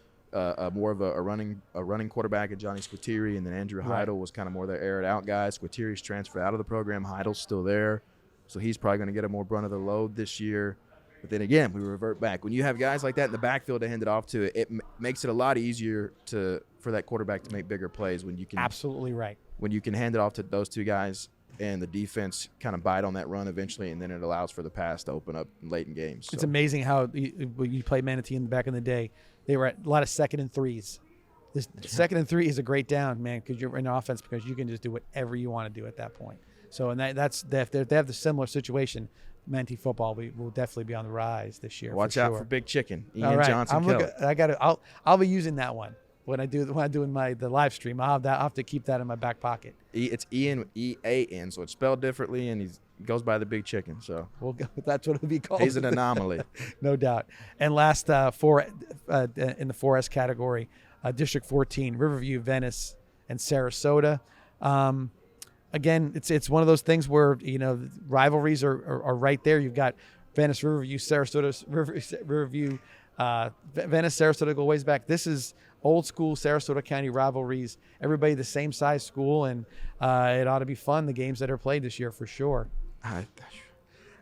more of a running quarterback at Johnny Squitieri, and then Andrew Heidel was kind of more their air it out guy. Squitieri's transferred out of the program. Heidel's still there. So he's probably going to get a more brunt of the load this year. But then again, we revert back. When you have guys like that in the backfield to hand it off to, it makes it a lot easier for that quarterback to make bigger plays when you can. Absolutely right. When you can hand it off to those 2 guys and the defense kind of bite on that run eventually, and then it allows for the pass to open up late in games. It's amazing how when you play Manatee back in the day, they were at a lot of 2nd and 3s. This 2nd and 3 is a great down, man, because you're in offense, because you can just do whatever you want to do at that point. So, and that's if they have the similar situation, Manatee football will definitely be on the rise this year. Watch out for Big Chicken, Ian Johnson Kelly. I'll be using that one when I do the live stream. I'll have to keep that in my back pocket. It's Ian, E-A-N, so it's spelled differently, and he goes by the Big Chicken. So that's what it'll be called. He's an anomaly, no doubt. And last in the 4S category, District 14, Riverview, Venice, and Sarasota. Again, it's one of those things where rivalries are right there. You've got Venice, Riverview, Sarasota, Riverview, Venice, Sarasota go ways back. This is old school Sarasota County rivalries. Everybody the same size school, and it ought to be fun. The games that are played this year for sure.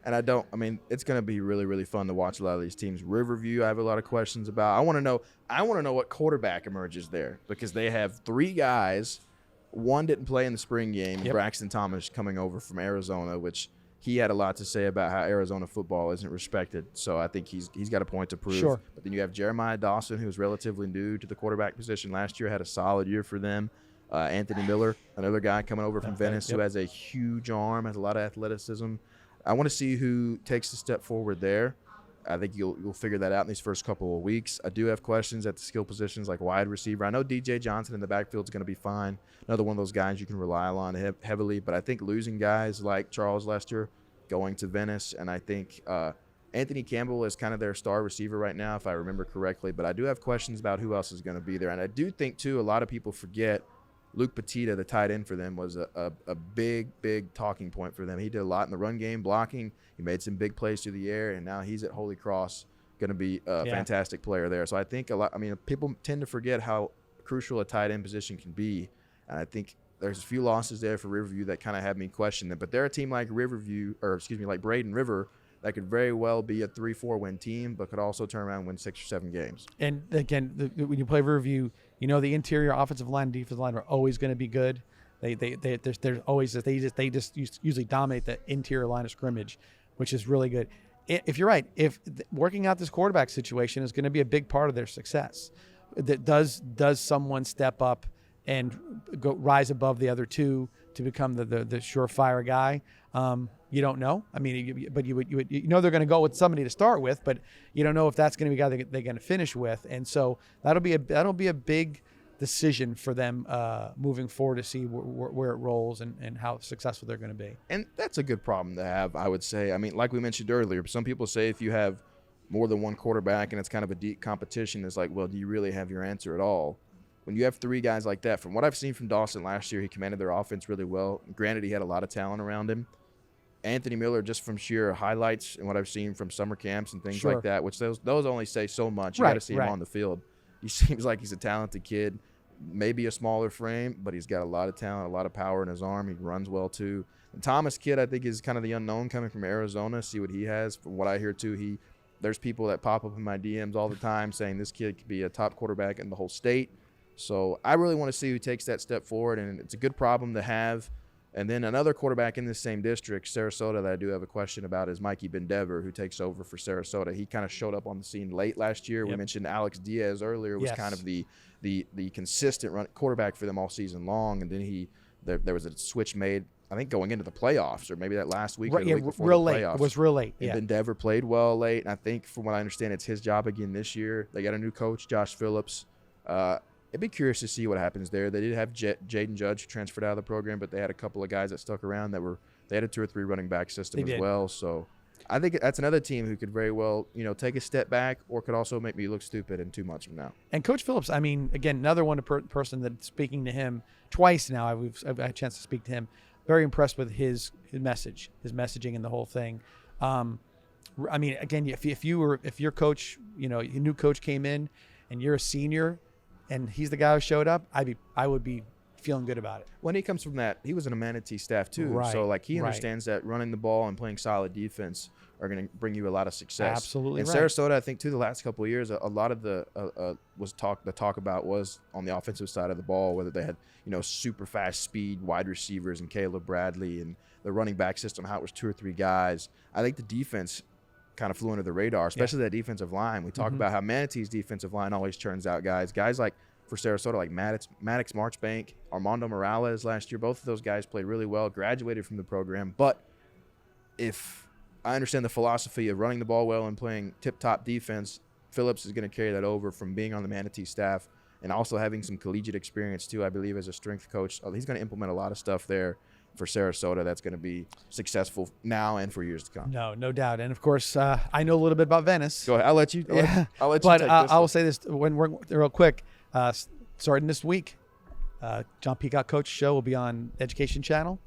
It's going to be really, really fun to watch a lot of these teams. Riverview, I have a lot of questions about. I want to know what quarterback emerges there, because they have 3 guys. One didn't play in the spring game. Yep. Braxton Thomas coming over from Arizona, which he had a lot to say about how Arizona football isn't respected. So I think he's got a point to prove. Sure. But then you have Jeremiah Dawson, who's relatively new to the quarterback position. Last year had a solid year for them. Anthony Miller, another guy coming over from Venice, who has a huge arm, has a lot of athleticism. I want to see who takes the step forward there. I think you'll figure that out in these first couple of weeks. I do have questions at the skill positions like wide receiver. I know DJ Johnson in the backfield is going to be fine. Another one of those guys you can rely on heavily. But I think losing guys like Charles Lester going to Venice, and I think Anthony Campbell is kind of their star receiver right now, if I remember correctly. But I do have questions about who else is going to be there. And I do think, too, a lot of people forget Luke Petita, the tight end for them, was a big, big talking point for them. He did a lot in the run game, blocking. He made some big plays through the air, and now he's at Holy Cross, going to be a fantastic player there. So I think people tend to forget how crucial a tight end position can be. And I think there's a few losses there for Riverview that kind of have me question them. But they're a team like like Braden River, that could very well be a 3-4 win team, but could also turn around and win 6 or 7 games. And again, when you play review, the interior offensive line and defensive line are always going to be good. They're always they just usually dominate the interior line of scrimmage, which is really good. If you're right, if working out this quarterback situation is going to be a big part of their success, that does someone step up and rise above the other two to become the surefire guy? You don't know. I mean, but you they're going to go with somebody to start with, but you don't know if that's going to be the guy they're going to finish with. And so that'll be a big decision for them moving forward to see where it rolls and how successful they're going to be. And that's a good problem to have, I would say. I mean, like we mentioned earlier, some people say if you have more than one quarterback and it's kind of a deep competition, it's like, well, do you really have your answer at all? When you have 3 guys like that, from what I've seen from Dawson last year, he commanded their offense really well. Granted, he had a lot of talent around him. Anthony Miller, just from sheer highlights and what I've seen from summer camps and things like that, which those only say so much. You got to see him on the field. He seems like he's a talented kid, maybe a smaller frame, but he's got a lot of talent, a lot of power in his arm. He runs well too. And Thomas Kidd, I think, is kind of the unknown coming from Arizona. See what he has. From what I hear too, there's people that pop up in my DMs all the time saying this kid could be a top quarterback in the whole state. So I really want to see who takes that step forward, and it's a good problem to have. And then another quarterback in this same district, Sarasota, that I do have a question about is Mikey Bendever, who takes over for Sarasota. He kind of showed up on the scene late last year. Yep. We mentioned Alex Diaz earlier was kind of the consistent quarterback for them all season long. And then there was a switch made, I think, going into the playoffs, or maybe that last week or the week before the playoffs. It was real late. And Bendever played well late. And I think, from what I understand, it's his job again this year. They got a new coach, Josh Phillips. I'd be curious to see what happens there. They did have Jaden Judge, who transferred out of the program, but they had a couple of guys that stuck around they had a 2 or 3 running back system as well. So I think that's another team who could very well, take a step back, or could also make me look stupid in 2 months from now. And Coach Phillips, I mean, again, another person that's speaking to him twice now. I've had a chance to speak to him. Very impressed with his messaging and the whole thing. I mean, again, if your coach, your new coach came in and you're a senior, and he's the guy who showed up, I would be feeling good about it. When he comes from that, he was an Manatee staff too. Right, so he understands that running the ball and playing solid defense are going to bring you a lot of success. Absolutely. And Sarasota, I think too, the last couple of years, a lot of the talk about was on the offensive side of the ball, whether they had super fast speed wide receivers and Caleb Bradley, and the running back system, how it was 2 or 3 guys. I think the defense kind of flew under the radar, especially that defensive line. We talk about how Manatee's defensive line always churns out guys like for Sarasota, like Maddox Marchbank, Armando Morales last year. Both of those guys played really well, graduated from the program. But if I understand the philosophy of running the ball well and playing tip-top defense, Phillips is going to carry that over from being on the Manatee staff and also having some collegiate experience too, I believe, as a strength coach. He's going to implement a lot of stuff there for Sarasota that's going to be successful now and for years to come. No doubt. And of course, I know a little bit about Venice. Go ahead. I'll let you. I'll let you. But take this I will say this when we're real quick. Starting this week, John Peacock Coach Show will be on Education Channel.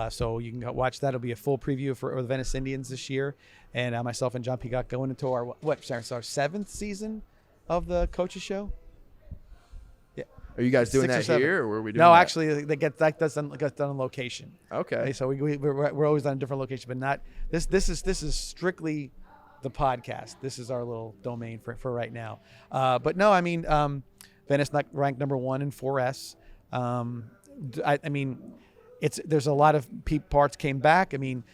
So you can go watch that. It'll be a full preview for the Venice Indians this year. And myself and John Peacock going into our 7th season of the Coaches Show. Yeah. Are you guys doing that here, or were we doing No, that? actually, that gets done on location. Okay. So we're always on a different location, but not this. This is strictly the podcast. This is our little domain for right now. But no, I mean, Venice ranked number 1 in 4S. I mean, there's a lot of parts came back. I mean,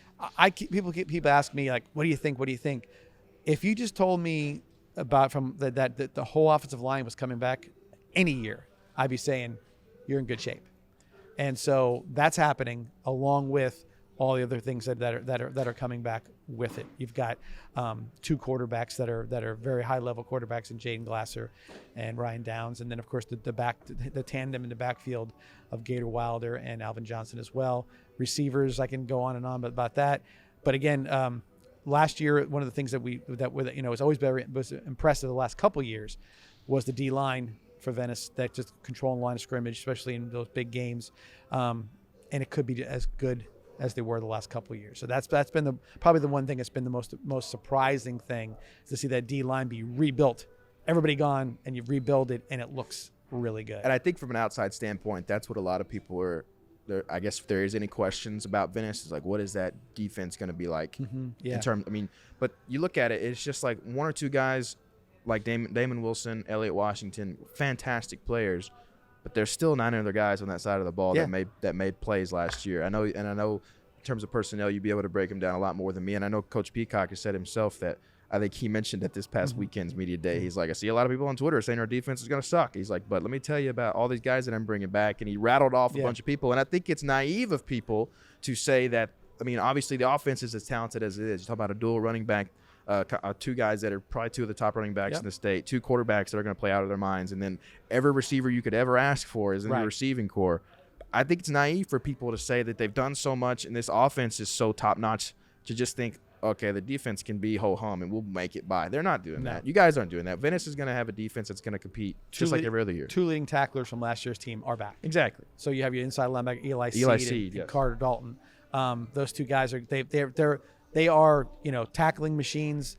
people ask me like, what do you think? What do you think? If you just told me about that the whole offensive line was coming back any year, I'd be saying you're in good shape. And so that's happening along with all the other things that are coming back with it. You've got 2 quarterbacks that are very high level quarterbacks in Jaden Glasser and Ryan Downs, and then of course the tandem in the backfield of Gator Wilder and Alvin Johnson as well. Receivers, I can go on and on about that, but again, last year one of the things that was always was impressive the last couple of years was the D line for Venice, that just controlling line of scrimmage, especially in those big games, and it could be as good as they were the last couple of years. So that's been probably the one thing that's been the most surprising thing, is to see that D line be rebuilt. Everybody gone, and you rebuild it, and it looks really good. And I think from an outside standpoint, that's what a lot of people are I guess if there is any questions about Venice, it's like, what is that defense going to be like in terms? I mean, but you look at it, it's just like one or two guys like Damon Wilson, Elliott Washington, fantastic players, but there's still 9 other guys on that side of the ball that made plays last year. I know in terms of personnel, you'd be able to break them down a lot more than me. And I know Coach Peacock has said himself that I think he mentioned at this past weekend's media day, he's like, I see a lot of people on Twitter saying our defense is going to suck. He's like, but let me tell you about all these guys that I'm bringing back. And he rattled off a bunch of people. And I think it's naive of people to say that, I mean, obviously the offense is as talented as it is. You talk about a dual running back, 2 guys that are probably 2 of the top running backs in the state, 2 quarterbacks that are going to play out of their minds. And then every receiver you could ever ask for is in the receiving core. I think it's naive for people to say that they've done so much and this offense is so top-notch to just think, okay, the defense can be ho-hum and we'll make it by. They're not doing that. You guys aren't doing that. Venice is going to have a defense that's going to compete just like every other year. 2 leading tacklers from last year's team are back. Exactly. So you have your inside linebacker Eli Seed and Carter Dalton. Those 2 guys are they are tackling machines.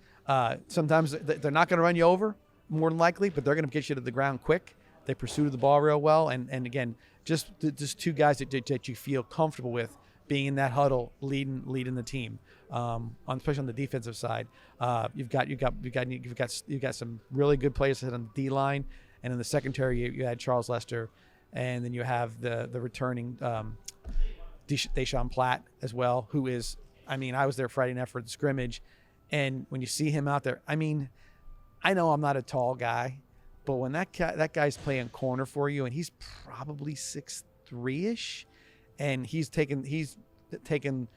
Sometimes they're not going to run you over, more than likely, but they're going to get you to the ground quick. They pursue the ball real well, and again, just 2 guys that you feel comfortable with being in that huddle, leading the team. Especially on the defensive side, you've got some really good players on the D line, and in the secondary you had Charles Lester, and then you have the returning Deshaun Platt as well, who is, I mean, I was there Friday night for the scrimmage, and when you see him out there, I mean, I know I'm not a tall guy, but when that guy's playing corner for you, and he's probably 6'3"-ish, and he's taken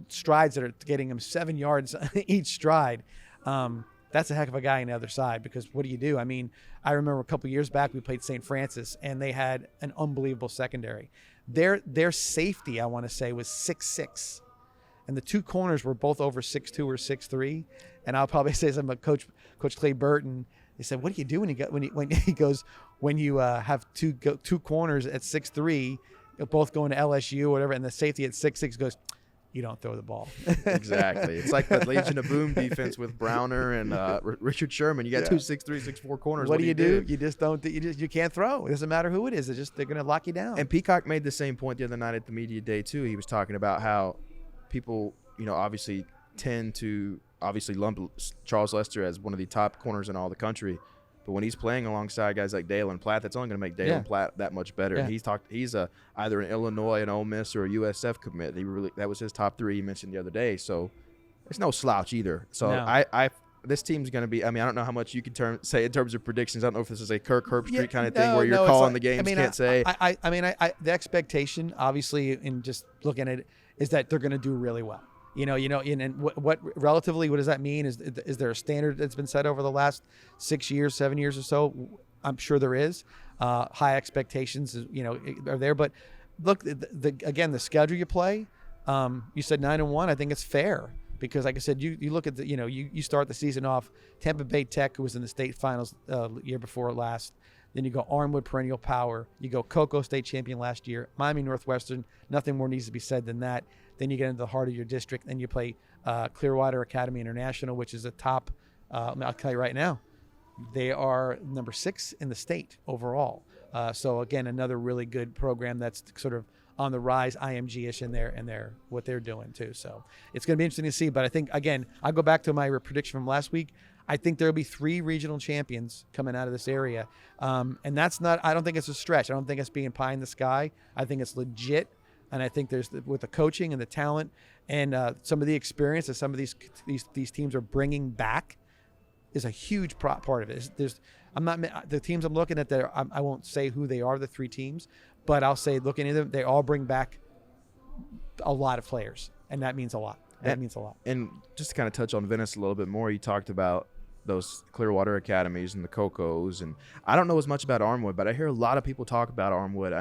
strides that are getting him 7 yards each stride. That's a heck of a guy on the other side, because what do you do? I mean, I remember a couple years back we played St. Francis, and they had an unbelievable secondary. Their safety, I want to say, was 6'6", and the 2 corners were both over 6'2" or 6'3". And I'll probably say something about Coach Clay Burton. He said, "What do you do when you have two corners at 6'3", both going to LSU or whatever, and the safety at 6'6" goes, you don't throw the ball." Exactly. It's like the Legion of Boom defense with Browner and Richard Sherman. You got 2 6'3", 6'4" corners. What do you do? You just don't. You can't throw. It doesn't matter who it is. They're going to lock you down. And Peacock made the same point the other night at the media day too. He was talking about how people, obviously tend to lump Charles Lester as one of the top corners in all the country. But when he's playing alongside guys like Dalen Platt, that's only going to make Dalen Platt that much better. Yeah. And he's either an Illinois, an Ole Miss, or a USF commit. That was his top 3 he mentioned the other day. So it's no slouch either. So no. This team's going to be. I mean, I don't know how much you can say in terms of predictions. I don't know if this is a Kirk Herbstreit kind of thing where you're calling the games. The expectation, obviously, in just looking at it, is that they're going to do really well. And what relatively, what does that mean? Is there a standard that's been set over the last 6 years, 7 years or so? I'm sure there is. High expectations, are there. But look, again, the schedule you play. You said 9-1. I think it's fair because, like I said, you look at you start the season off. Tampa Bay Tech, who was in the state finals year before last. Then you go Armwood, perennial power. You go Cocoa State champion last year. Miami Northwestern. Nothing more needs to be said than that. Then you get into the heart of your district, and you play Clearwater Academy International, which is a top. I'll tell you right now, they are number 6 in the state overall. So again, another really good program that's sort of on the rise, IMG-ish in their what they're doing too. So it's going to be interesting to see. But I think, again, I'll go back to my prediction from last week. I think there'll be 3 regional champions coming out of this area, and that's not. I don't think it's a stretch. I don't think it's being pie in the sky. I think it's legit. And I think with the coaching and the talent and some of the experience that some of these teams are bringing back is a huge part of it. The teams I'm looking at there. I won't say who they are, the 3 teams, but I'll say looking at them, they all bring back a lot of players, and that means a lot. That means a lot. And just to kind of touch on Venice a little bit more, you talked about those Clearwater academies and the Cocos, and I don't know as much about Armwood, but I hear a lot of people talk about Armwood.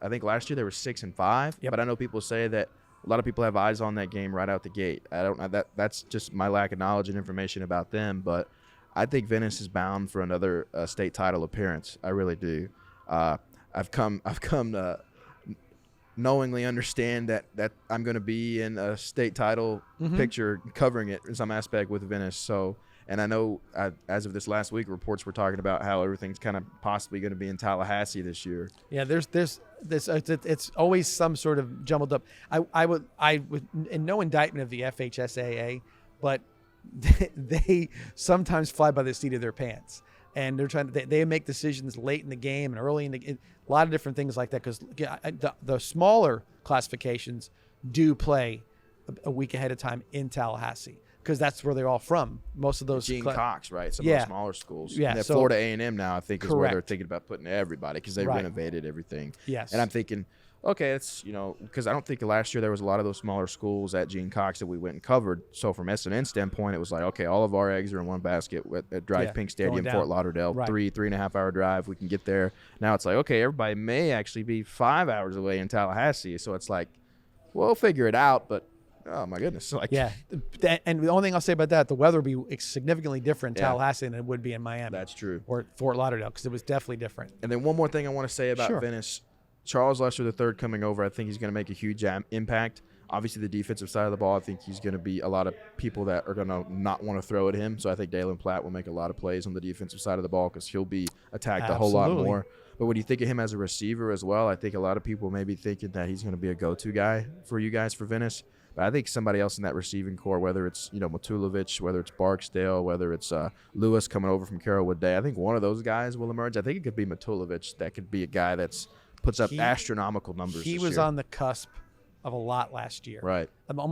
I think last year they were 6-5, but I know people say that a lot of people have eyes on that game right out the gate. I don't know, that's just my lack of knowledge and information about them, but I think Venice is bound for another state title appearance. I really do. I've come to knowingly understand that I'm going to be in a state title picture covering it in some aspect with Venice. So And I know as of this last week, reports were talking about how everything's kind of possibly going to be in Tallahassee this year. Yeah, there's this. It's always some sort of jumbled up. I would, in no indictment of the FHSAA, but they sometimes fly by the seat of their pants, and they're trying to. They make decisions late in the game and early in a lot of different things like that. Because the smaller classifications do play a week ahead of time in Tallahassee, because that's where they're all from. Most of those Gene Cox, right? Some of the smaller schools. Yeah, and so, Florida A&M now, I think, is where correct. they're thinking about putting everybody, because they renovated everything. Yes. And I'm thinking, okay, it's, because I don't think last year there was a lot of those smaller schools at Gene Cox that we went and covered. So from S&N standpoint, it was like, okay, all of our eggs are in one basket at Drive Pink Stadium, Fort Lauderdale, 3.5 hour drive. We can get there. Now it's like, okay, everybody may actually be 5 hours away in Tallahassee. So it's like, we'll figure it out, but oh my goodness! Like, yeah, and the only thing I'll say about that, the weather will be significantly different in Tallahassee than it would be in Miami. That's true. Or Fort Lauderdale, because it was definitely different. And then one more thing I want to say about Venice, Charles Lester III coming over, I think he's going to make a huge impact. Obviously, the defensive side of the ball, I think he's going to be a lot of people that are going to not want to throw at him. So I think Dalen Platt will make a lot of plays on the defensive side of the ball, because he'll be attacked a whole lot more. But when you think of him as a receiver as well, I think a lot of people may be thinking that he's going to be a go-to guy for you guys for Venice. But I think somebody else in that receiving core, whether it's Matulovic, whether it's Barksdale, whether it's Lewis coming over from Carrollwood Day, I think one of those guys will emerge. I think it could be Matulovic. That could be a guy that's puts up astronomical numbers. He was on the cusp of a lot last year. Right.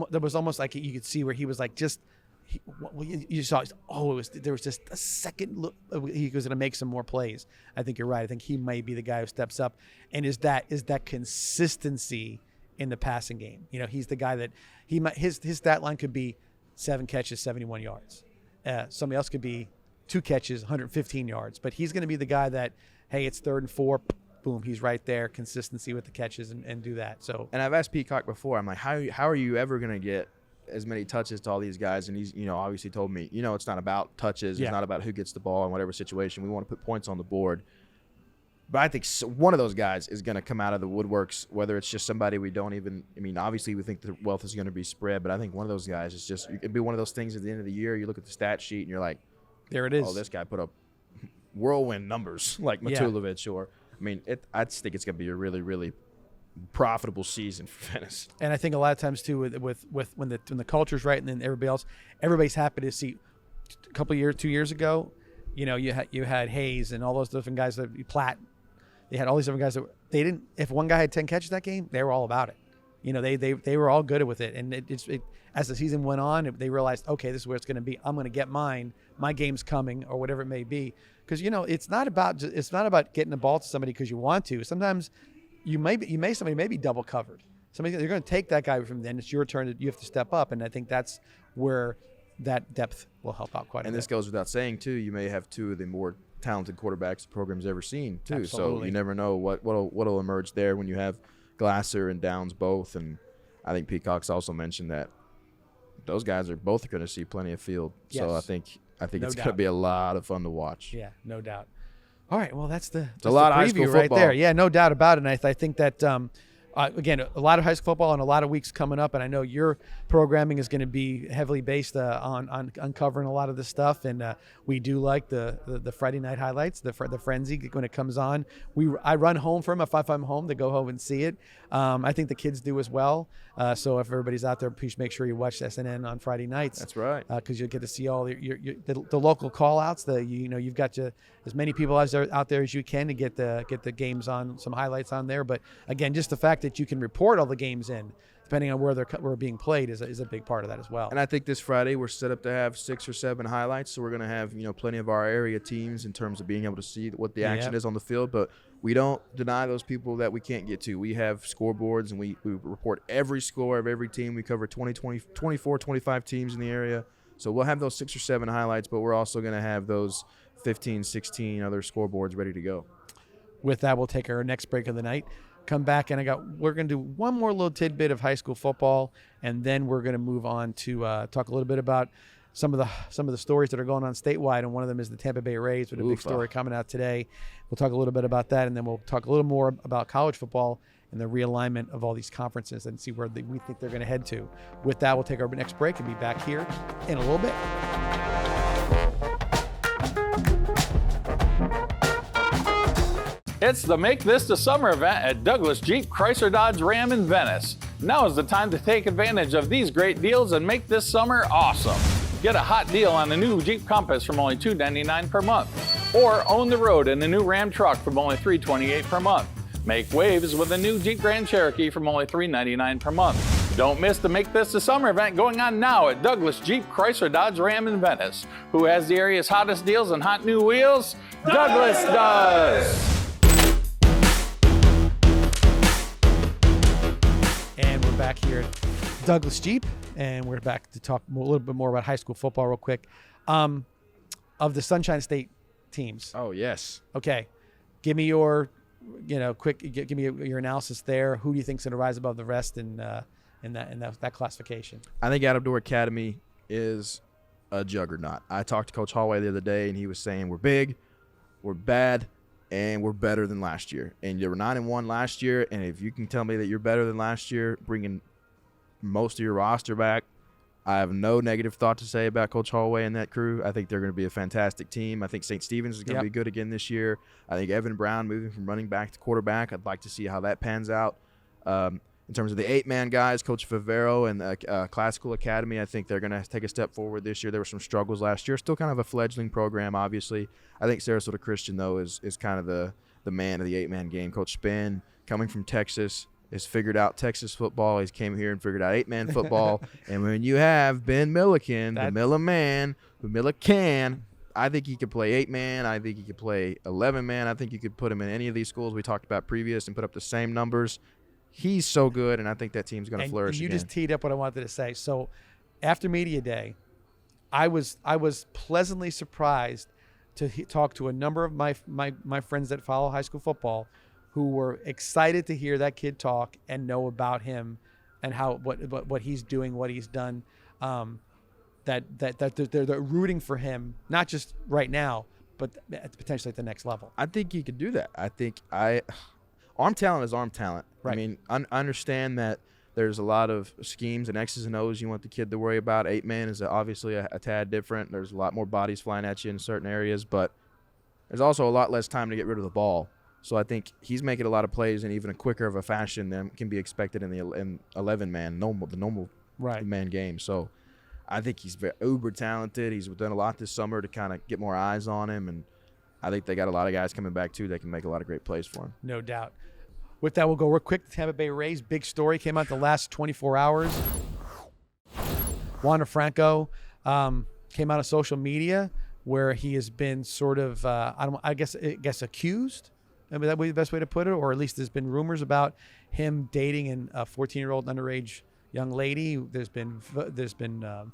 There was almost like you could see where he was like you saw. There was just a second look. He was going to make some more plays. I think you're right. I think he may be the guy who steps up, and is that consistency in the passing game. He's the guy that his stat line could be 7 catches, 71 yards. Somebody else could be 2 catches, 115 yards. But he's going to be the guy that, hey, it's 3rd and 4, boom, he's right there, consistency with the catches and do that. So. And I've asked Peacock before, I'm like, how are you ever going to get as many touches to all these guys? And he's, obviously told me, it's not about touches. It's not about who gets the ball in whatever situation. We want to put points on the board. But I think one of those guys is going to come out of the woodworks, whether it's just somebody we don't even – obviously we think the wealth is going to be spread, but I think one of those guys is just – it could be one of those things at the end of the year, you look at the stat sheet and you're like, there it is. Oh, this guy put up whirlwind numbers like Matulovic. Or I just think it's going to be a really, really profitable season for Venice. And I think a lot of times too with when the culture's right and then everybody's happy to see. A couple of years, 2 years ago, you had Hayes and all those different guys that Platt. They had all these different guys that they didn't. If one guy had 10 catches that game, they were all about it. They were all good with it. And as the season went on, they realized, okay, this is where it's going to be. I'm going to get mine. My game's coming, or whatever it may be. Because it's not about getting the ball to somebody because you want to. Sometimes somebody may be double covered. They're going to take that guy from then. It's your turn. You have to step up. And I think that's where that depth will help out quite a bit. And this goes without saying too. You may have 2 of the more talented quarterbacks the program's ever seen too. Absolutely. So you never know what'll emerge there when you have Glasser and Downs both. And I think Peacock's also mentioned that those guys are both going to see plenty of field. Yes. So I think it's going to be a lot of fun to watch. Yeah, no doubt. All right, well that's a lot of high preview school right football. there. Yeah, no doubt about it. And I think that again, a lot of high school football and a lot of weeks coming up, and I know your programming is going to be heavily based on uncovering a lot of this stuff. And we do like the Friday night highlights, the frenzy when it comes on. I run home from if I'm home to go home and see it. I think the kids do as well. So if everybody's out there, please make sure you watch SNN on Friday nights. That's right. Because you'll get to see all the local call outs. You've got as many people out there as you can to get the games on, some highlights on there. But again, just the fact that you can report all the games in, depending on where they're being played, is a big part of that as well. And I think this Friday we're set up to have 6 or 7 highlights, so we're going to have plenty of our area teams in terms of being able to see what the action is on the field. But we don't deny those people that we can't get to. We have scoreboards, and we report every score of every team. We cover 24, 25 teams in the area. So we'll have those 6 or 7 highlights, but we're also going to have those 15, 16 other scoreboards ready to go. With that, we'll take our next break of the night. Come back, and we're going to do one more little tidbit of high school football, and then we're going to move on to talk a little bit about some of the stories that are going on statewide, and one of them is the Tampa Bay Rays with a big story coming out today. We'll talk a little bit about that, and then we'll talk a little more about college football and the realignment of all these conferences and see where we think they're going to head to. With that, we'll take our next break and be back here in a little bit. It's the Make This the Summer event at Douglas Jeep Chrysler Dodge Ram in Venice. Now is the time to take advantage of these great deals and make this summer awesome. Get a hot deal on the new Jeep Compass from only $299 per month. Or own the road in the new Ram truck from only $328 per month. Make waves with the new Jeep Grand Cherokee from only $399 per month. Don't miss the Make This the Summer event going on now at Douglas Jeep Chrysler Dodge Ram in Venice. Who has the area's hottest deals and hot new wheels? Douglas does! And we're back here at Douglas Jeep, and we're back to talk a little bit more about high school football real quick. Of the Sunshine State teams. Oh, yes. Okay. Give me your, give me your analysis there. Who do you think's going to rise above the rest in that classification? I think Outdoor Academy is a juggernaut. I talked to Coach Hallway the other day, and he was saying we're big, we're bad, and we're better than last year. And you were 9-1 last year, and if you can tell me that you're better than last year, bringing most of your roster back, I have no negative thought to say about Coach Hallway and that crew. I think they're going to be a fantastic team. I think St. Stephen's is going to be good again this year. I think Evan Brown moving from running back to quarterback, I'd like to see how that pans out. In terms of the 8-man guys, Coach Favero and the Classical Academy, I think they're going to take a step forward this year. There were some struggles last year. Still kind of a fledgling program, obviously. I think Sarasota Christian, though, is kind of the man of the 8-man game. Coach Spin, coming from Texas, has figured out Texas football. He's came here and figured out 8-man football. And when you have Ben Milliken, the Miller man, who Miller can, I think he could play 8-man. I think he could play 11-man. I think you could put him in any of these schools we talked about previous and put up the same numbers. He's so good, and I think that team's going to flourish you again. Just teed up what I wanted to say. So after media day, I was pleasantly surprised to talk to a number of my friends that follow high school football who were excited to hear that kid talk and know about him and how what he's doing, what he's done. That they're rooting for him, not just right now, but potentially at the next level. I think he could do that. I think arm talent is arm talent. Right. I mean, I understand that there's a lot of schemes and X's and O's you want the kid to worry about. 8-man is obviously a tad different. There's a lot more bodies flying at you in certain areas, but there's also a lot less time to get rid of the ball. So I think he's making a lot of plays in even a quicker of a fashion than can be expected in the 11-man, the normal man game. So I think he's very uber talented. He's done a lot this summer to kind of get more eyes on him, and I think they got a lot of guys coming back too that can make a lot of great plays for him. No doubt. With that, we'll go real quick. The Tampa Bay Rays, big story came out the last 24 hours. Franco came out of social media where he has been sort of, I guess accused. I mean, that would be the best way to put it, or at least there's been rumors about him dating a 14-year-old underage young lady. There's been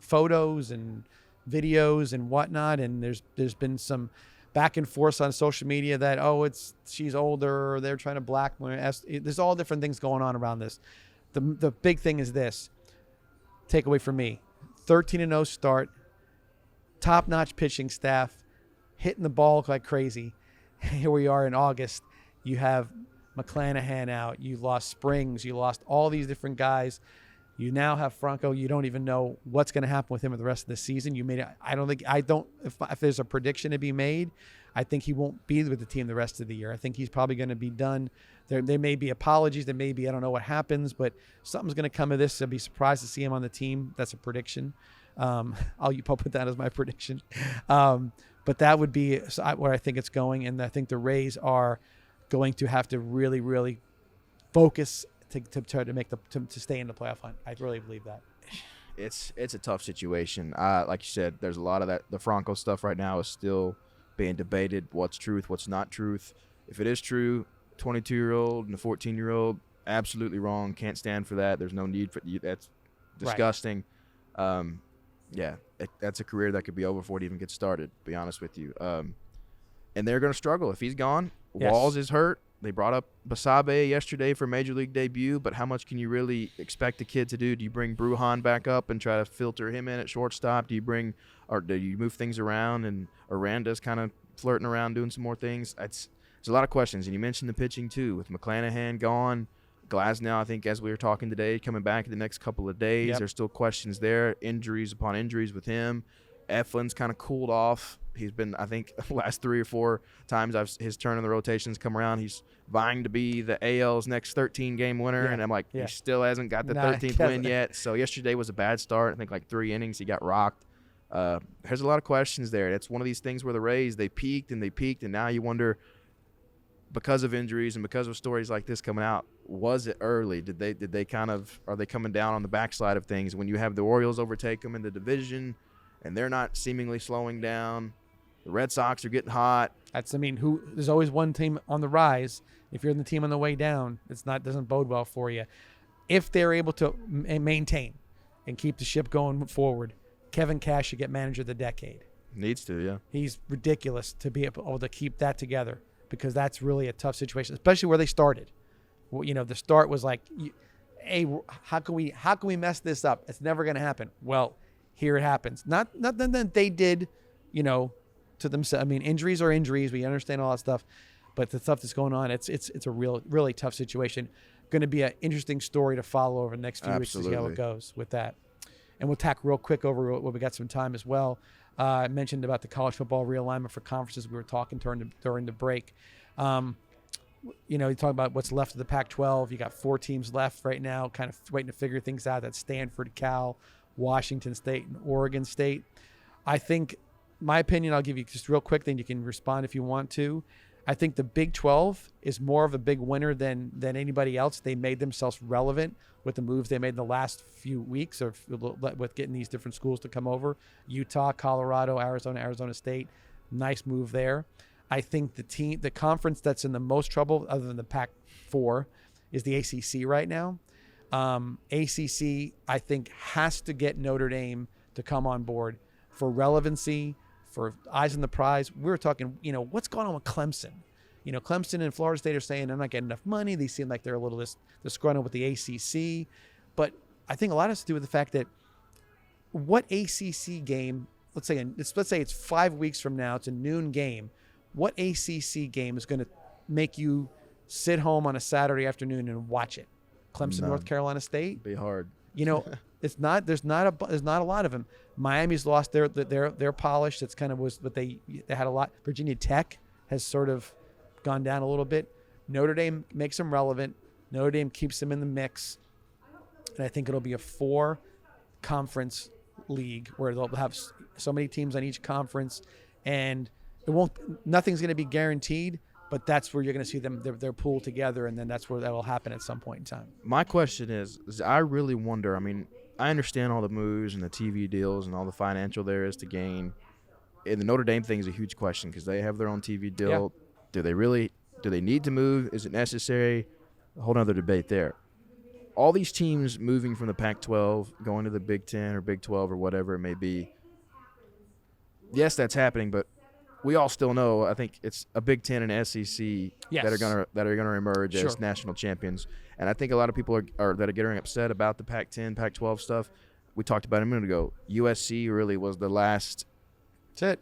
photos and videos and whatnot, and there's been some back and forth on social media that she's older, or they're trying to blackmail. There's all different things going on around this. The big thing is this. Takeaway from me: 13-0 start, top-notch pitching staff, hitting the ball like crazy. Here we are in August. You have McClanahan out. You lost Springs. You lost all these different guys. You now have Franco. You don't even know what's going to happen with him for the rest of the season. If there's a prediction to be made, I think he won't be with the team the rest of the year. I think he's probably going to be done. There may be apologies. There may be, I don't know what happens, but something's going to come of this. I'd be surprised to see him on the team. That's a prediction. I'll put that as my prediction. But that would be where I think it's going. And I think the Rays are going to have to really, really focus to try to to stay in the playoff hunt. I really believe that. It's a tough situation. Like you said, there's a lot of that. The Franco stuff right now is still being debated. What's truth? What's not truth? If it is true, 22-year-old and a 14-year-old, absolutely wrong. Can't stand for that. There's no need for that's disgusting. Right. That's a career that could be over before it even gets started, to be honest with you. And they're going to struggle. If he's gone, yes. Walls is hurt. They brought up Basabe yesterday for Major League debut, but how much can you really expect the kid to do? Do you bring Brujan back up and try to filter him in at shortstop? Do you move things around? And Aranda's kind of flirting around doing some more things. There's a lot of questions. And you mentioned the pitching too, with McClanahan gone. Glasnow, I think, as we were talking today, coming back in the next couple of days. Yep. There's still questions there, injuries upon injuries with him. Eflin's kind of cooled off. He's been, I think, last 3 or 4 times his turn in the rotations come around, he's vying to be the AL's next 13-game winner, and I'm like, he still hasn't got the 13th win yet. So yesterday was a bad start. I think like 3 innings, he got rocked. There's a lot of questions there. It's one of these things where the Rays, they peaked, and now you wonder, because of injuries and because of stories like this coming out, was it early? Did they kind of, are they coming down on the backslide of things when you have the Orioles overtake them in the division and they're not seemingly slowing down? The Red Sox are getting hot. There's always one team on the rise. If you're in the team on the way down, doesn't bode well for you. If they're able to maintain and keep the ship going forward, Kevin Cash should get manager of the decade. Needs to, yeah. He's ridiculous to be able to keep that together, because that's really a tough situation, especially where they started. Well, the start was like, hey, how can we mess this up? It's never going to happen. Well, here it happens. Not that they did, to themselves. I mean, injuries are injuries. We understand all that stuff, but the stuff that's going on, it's a really tough situation. Going to be an interesting story to follow over the next few weeks to see how it goes with that. And we'll tack real quick over what we got some time as well. I mentioned about the college football realignment for conferences. We were talking during the break. You talk about what's left of the Pac-12. You got 4 teams left right now, kind of waiting to figure things out. That's Stanford, Cal, Washington State, and Oregon State. I think, my opinion, I'll give you just real quick, then you can respond if you want to. I think the Big 12 is more of a big winner than anybody else. They made themselves relevant with the moves they made in the last few weeks, or with getting these different schools to come over. Utah, Colorado, Arizona State. Nice move there. I think the conference that's in the most trouble, other than the Pac-4, is the ACC right now. ACC, I think, has to get Notre Dame to come on board for relevancy, for eyes on the prize. We were talking, what's going on with Clemson? Clemson and Florida State are saying they're not getting enough money. They seem like they're a little disgruntled with the ACC. But I think a lot has to do with the fact that what ACC game, let's say it's 5 weeks from now, it's a noon game. What ACC game is going to make you sit home on a Saturday afternoon and watch it? Clemson, North Carolina State? It'd be hard. It's not. There's not a lot of them. Miami's lost their polish. That's kind of was what they had a lot. Virginia Tech has sort of gone down a little bit. Notre Dame makes them relevant. Notre Dame keeps them in the mix, and I think it'll be a 4-conference league where they'll have so many teams on each conference, and nothing's going to be guaranteed. But that's where you're going to see them, they're pooled together, and then that's where that will happen at some point in time. My question is I really wonder, I mean, I understand all the moves and the TV deals and all the financial there is to gain. And the Notre Dame thing is a huge question because they have their own TV deal. Yeah. Do they need to move? Is it necessary? A whole other debate there. All these teams moving from the Pac-12, going to the Big 10 or Big 12 or whatever it may be, yes, that's happening, but we all still know, I think it's a Big 10 and SEC that are gonna emerge as national champions. And I think a lot of people are that are getting upset about the Pac-10, Pac-12 stuff. We talked about it a minute ago. USC really was the last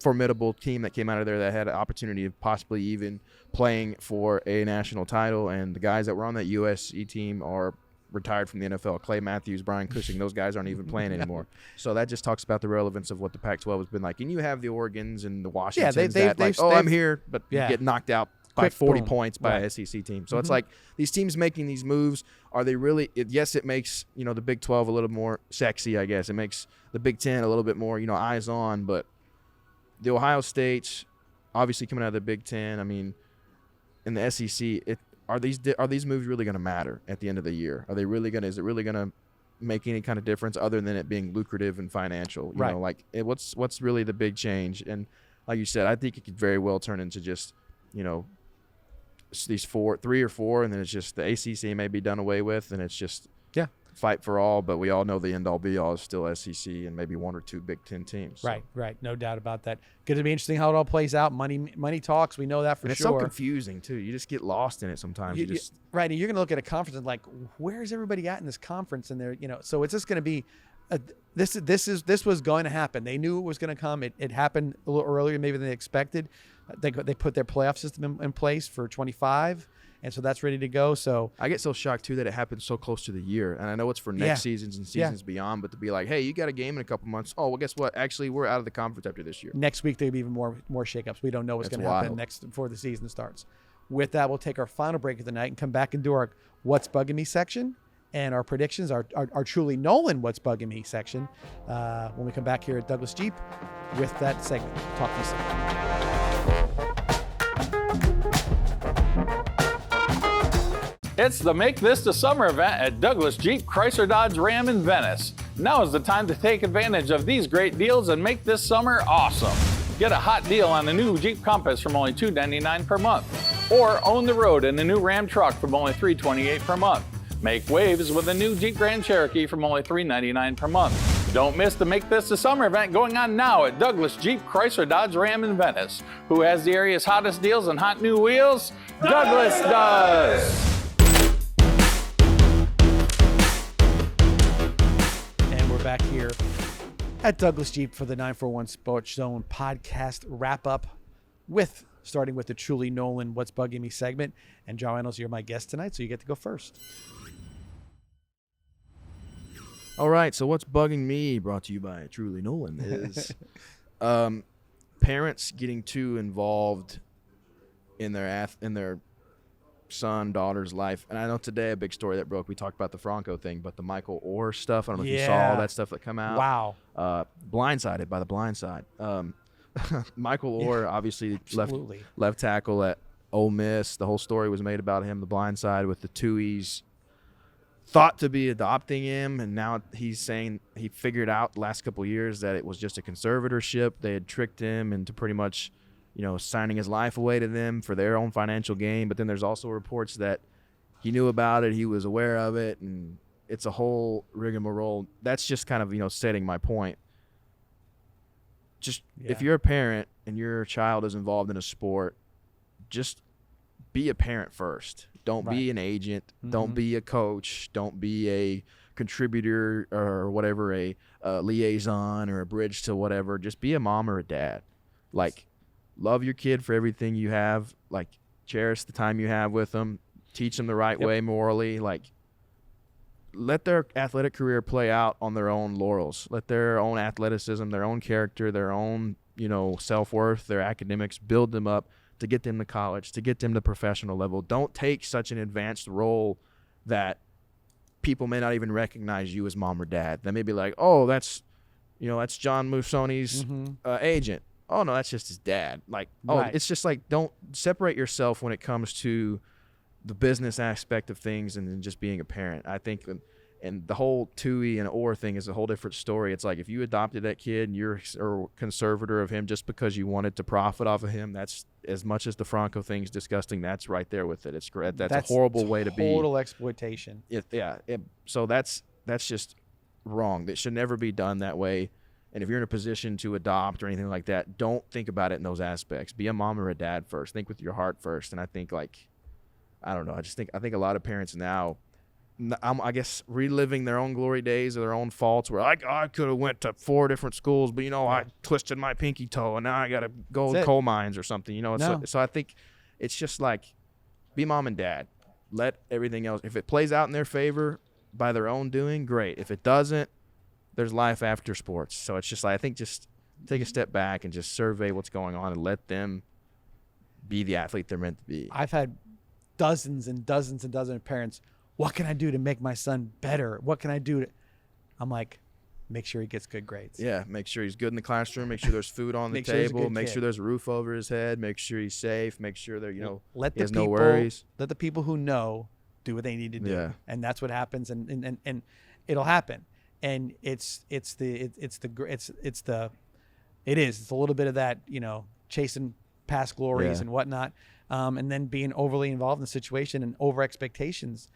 formidable team that came out of there that had an opportunity of possibly even playing for a national title. And the guys that were on that USC team are retired from the NFL. Clay Matthews, Brian Cushing, those guys aren't even playing anymore. So that just talks about the relevance of what the Pac-12 has been like. And you have the Oregons and the Washingtons I'm here, but you get knocked out by 40 points by a SEC team. So it's like these teams making these moves, are they really yes, it makes, the Big 12 a little more sexy, I guess. It makes the Big 10 a little bit more, eyes on, but the Ohio States obviously coming out of the Big 10, I mean, in the SEC, are these moves really going to matter at the end of the year? Is it really going to make any kind of difference other than it being lucrative and financial? You know, like what's really the big change? And like you said, I think it could very well turn into just, these 3 or 4, and then it's just the ACC may be done away with, and it's just fight for all. But we all know the end all be all is still SEC and maybe 1 or 2 Big 10 teams. So. Right. No doubt about that. Going to be interesting how it all plays out. Money talks. We know that for sure. It's so confusing too. You just get lost in it sometimes. Right. And you're going to look at a conference and like, where is everybody at in this conference? And they're, so it's just going to be. This was going to happen. They knew it was going to come. It happened a little earlier maybe than they expected. They put their playoff system in place for 25, and so that's ready to go. So I get so shocked too that it happens so close to the year, and I know it's for next seasons and seasons beyond, but to be like, hey, you got a game in a couple months. Oh, well, guess what? Actually, we're out of the conference after this year. Next week there'll be even more shakeups. We don't know what's going to happen next before the season starts. With that, we'll take our final break of the night and come back and do our What's Bugging Me section and our predictions, our truly Nolan What's Bugging Me section when we come back here at Douglas Jeep with that segment. Talk to you soon. It's the Make This the Summer event at Douglas Jeep Chrysler Dodge Ram in Venice. Now is the time to take advantage of these great deals and make this summer awesome. Get a hot deal on a new Jeep Compass from only $299 per month. Or own the road in a new Ram truck from only $328 per month. Make waves with a new Jeep Grand Cherokee from only $399 per month. Don't miss the Make This the Summer event going on now at Douglas Jeep Chrysler Dodge Ram in Venice. Who has the area's hottest deals and hot new wheels? Douglas does! Back here at Douglas Jeep for the 941 Sports Zone podcast wrap up starting with the truly Nolan What's Bugging Me segment. And John Reynolds, you're my guest tonight, so you get to go first. All right, so What's Bugging Me, brought to you by Truly Nolan, is parents getting too involved in their son, daughter's life. And I know today a big story that broke, we talked about the Franco thing, but the Michael Orr stuff, I don't know if you saw all that stuff that come out. Wow. Blindsided by the blind side. Michael Orr, obviously left tackle at Ole Miss. The whole story was made about him, the blind side with the Tuohys thought to be adopting him, and now he's saying he figured out the last couple of years that it was just a conservatorship. They had tricked him into pretty much signing his life away to them for their own financial gain. But then there's also reports that he knew about it, he was aware of it, and it's a whole rigmarole. That's just kind of, setting my point. Just if you're a parent and your child is involved in a sport, just be a parent first. Don't be an agent. Mm-hmm. Don't be a coach. Don't be a contributor or whatever, a liaison or a bridge to whatever. Just be a mom or a dad. Love your kid for everything you have. Cherish the time you have with them. Teach them the right way morally. Let their athletic career play out on their own laurels. Let their own athleticism, their own character, their own, self-worth, their academics, build them up to get them to college, to get them to professional level. Don't take such an advanced role that people may not even recognize you as mom or dad. They may be like, oh, that's John Musoni's agent. Oh, no, that's just his dad. It's just don't separate yourself when it comes to the business aspect of things and then just being a parent. I think, and the whole Tuohy and Orr thing is a whole different story. It's if you adopted that kid and you're a conservator of him just because you wanted to profit off of him, that's as much as the Franco thing's disgusting. That's right there with it. It's great. That's a horrible way to be. Total exploitation. So that's just wrong. That should never be done that way. And if you're in a position to adopt or anything like that, don't think about it in those aspects. Be a mom or a dad first. Think with your heart first. And I think I don't know. I think a lot of parents now, I guess, reliving their own glory days or their own faults where I could have went to 4 different schools, but I twisted my pinky toe and now I got to go to coal mines or something. So I think it's just be mom and dad. Let everything else, if it plays out in their favor by their own doing, great. If it doesn't, there's life after sports. So it's just I think just take a step back and just survey what's going on and let them be the athlete they're meant to be. I've had dozens and dozens and dozens of parents, what can I do to make my son better? What can I do I'm like, make sure he gets good grades. Yeah, make sure he's good in the classroom. Make sure there's food on the table. Make sure there's a roof over his head. Make sure he's safe. Make sure he has no worries. Let the people who know do what they need to do. And that's what happens, and it'll happen. And it's a little bit of that, chasing past glories and whatnot, and then being overly involved in the situation and over expectations.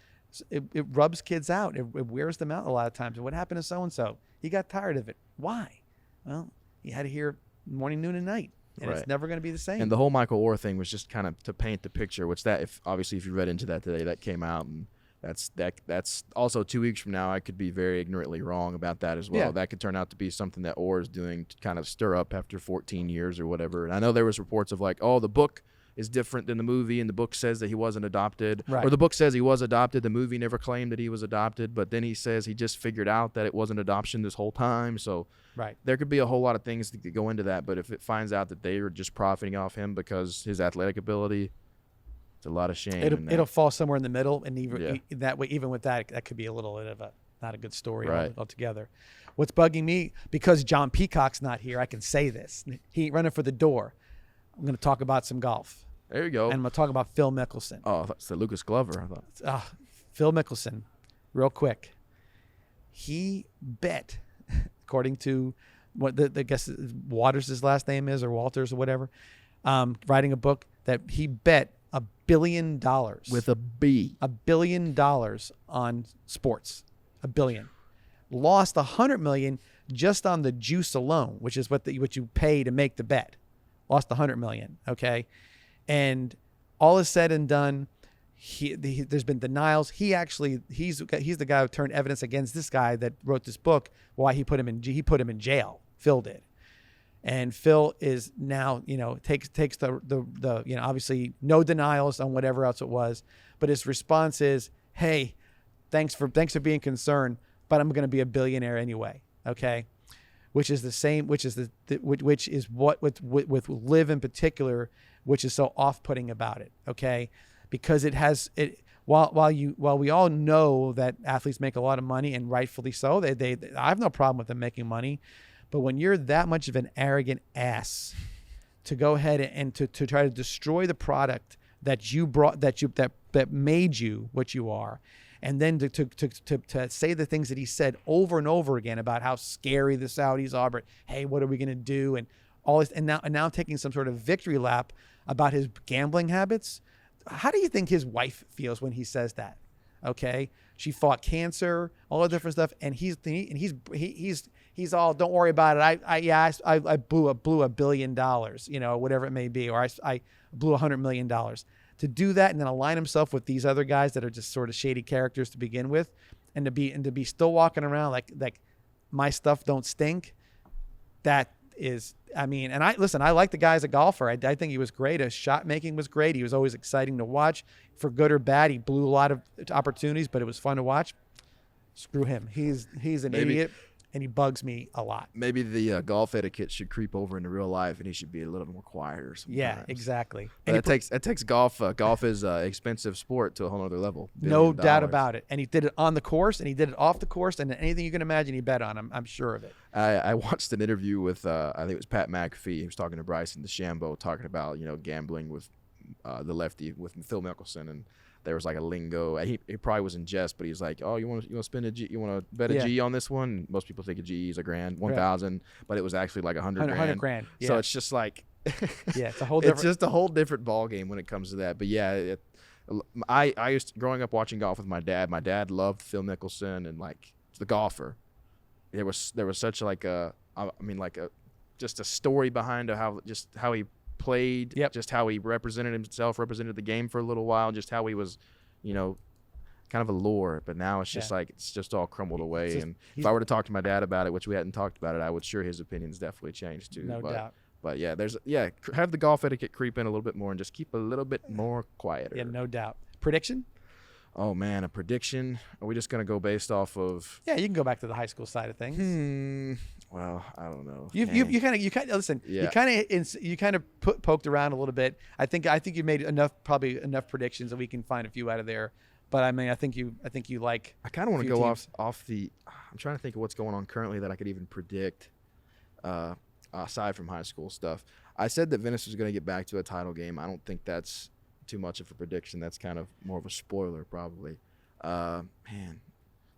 It rubs kids out. It wears them out a lot of times. And what happened to so-and-so? He got tired of it. Why? Well, he had to hear morning, noon, and night. And it's never going to be the same. And the whole Michael Orr thing was just kind of to paint the picture, which if you read into that today, that came out, and that's also 2 weeks from now, I could be very ignorantly wrong about that as well. Yeah. That could turn out to be something that Orr is doing to kind of stir up after 14 years or whatever. And I know there was reports of the book is different than the movie, and the book says that he wasn't adopted, Right. or the book says he was adopted. The movie never claimed that he was adopted, but then he says he just figured out that it wasn't adoption this whole time. So Right. there could be a whole lot of things that could go into that. But if it finds out that they are just profiting off him because his athletic ability, it's a lot of shame. It'll fall somewhere in the middle, and Yeah. that way, even with that could be a little bit of a not a good story Right. altogether. What's bugging me, because John Peacock's not here, I can say this. He ain't running for the door. I'm going to talk about some golf, There you go. and I'm going to talk about Phil Mickelson. Oh, that's the Lucas Glover. I thought. Phil Mickelson, real quick. He bet, according to what I guess Waters' his last name is, or Walters or whatever, writing a book, that he bet $1 billion With a B. $1 billion on sports. $1 billion. Lost $100 million just on the juice alone, which is what you pay to make the bet. Lost $100 million. Okay, and all is said and done. There's been denials. He's the guy who turned evidence against this guy that wrote this book. Why he put him in jail. Phil did. And Phil is now, takes the obviously no denials on whatever else it was, but his response is, "Hey, thanks for being concerned, but I'm going to be a billionaire anyway." Okay, which is the same, which is what with Live in particular, which is so off-putting about it. Okay, because while we all know that athletes make a lot of money, and rightfully so, I have no problem with them making money. But when you're that much of an arrogant ass to go ahead and to try to destroy the product that you brought, that made you what you are, and then to say the things that he said over and over again about how scary the Saudis are, but hey, what are we going to do, and all this, and now taking some sort of victory lap about his gambling habits. How do you think his wife feels when he says that? Okay, she fought cancer, all the different stuff, and he's all, don't worry about it. I blew $1 billion, whatever it may be, or I blew $100 million. To do that and then align himself with these other guys that are just sort of shady characters to begin with, and to be still walking around like my stuff don't stink. That is, and I like the guy as a golfer. I think he was great. His shot making was great. He was always exciting to watch, for good or bad. He blew a lot of opportunities, but it was fun to watch. Screw him. He's an idiot, and he bugs me a lot. Maybe the golf etiquette should creep over into real life, and he should be a little more quieter sometimes. Yeah, exactly. But it takes golf. Golf is an expensive sport to a whole other level. No doubt about it. And he did it on the course, and he did it off the course, and anything you can imagine, he bet on. I'm sure of it. I watched an interview with I think it was Pat McAfee. He was talking to Bryson DeChambeau, talking about gambling with the lefty, with Phil Mickelson, and there was like a lingo. He probably was in jest, but he's like, "Oh, you want to spend a G? You want to bet a G on this one?" Most people think a G is $1,000, 1,000, but it was actually like $100,000. Yeah. So it's just like, it's a whole different. It's just a whole different ball game when it comes to that. But yeah, I used to, growing up watching golf with my dad. My dad loved Phil Mickelson and like the golfer. There was such like just a story behind how he played, just how he represented himself, represented the game for a little while, just how he was, kind of a lure. But now it's just like it's just all crumbled away. And if I were to talk to my dad about it, which we hadn't talked about it, I would sure his opinions definitely changed too. No doubt. But yeah, have the golf etiquette creep in a little bit more and just keep a little bit more quieter. Yeah, no doubt. Prediction? Oh man, a prediction? Are we just gonna go based off of? Yeah, you can go back to the high school side of things. Well, I don't know. You kind of listen. Yeah. You kind of poked around a little bit. I think you made enough predictions that we can find a few out of there. But I think you like. I kind of want to go off the. I'm trying to think of what's going on currently that I could even predict, aside from high school stuff. I said that Venice was going to get back to a title game. I don't think that's too much of a prediction. That's kind of more of a spoiler, probably. Man.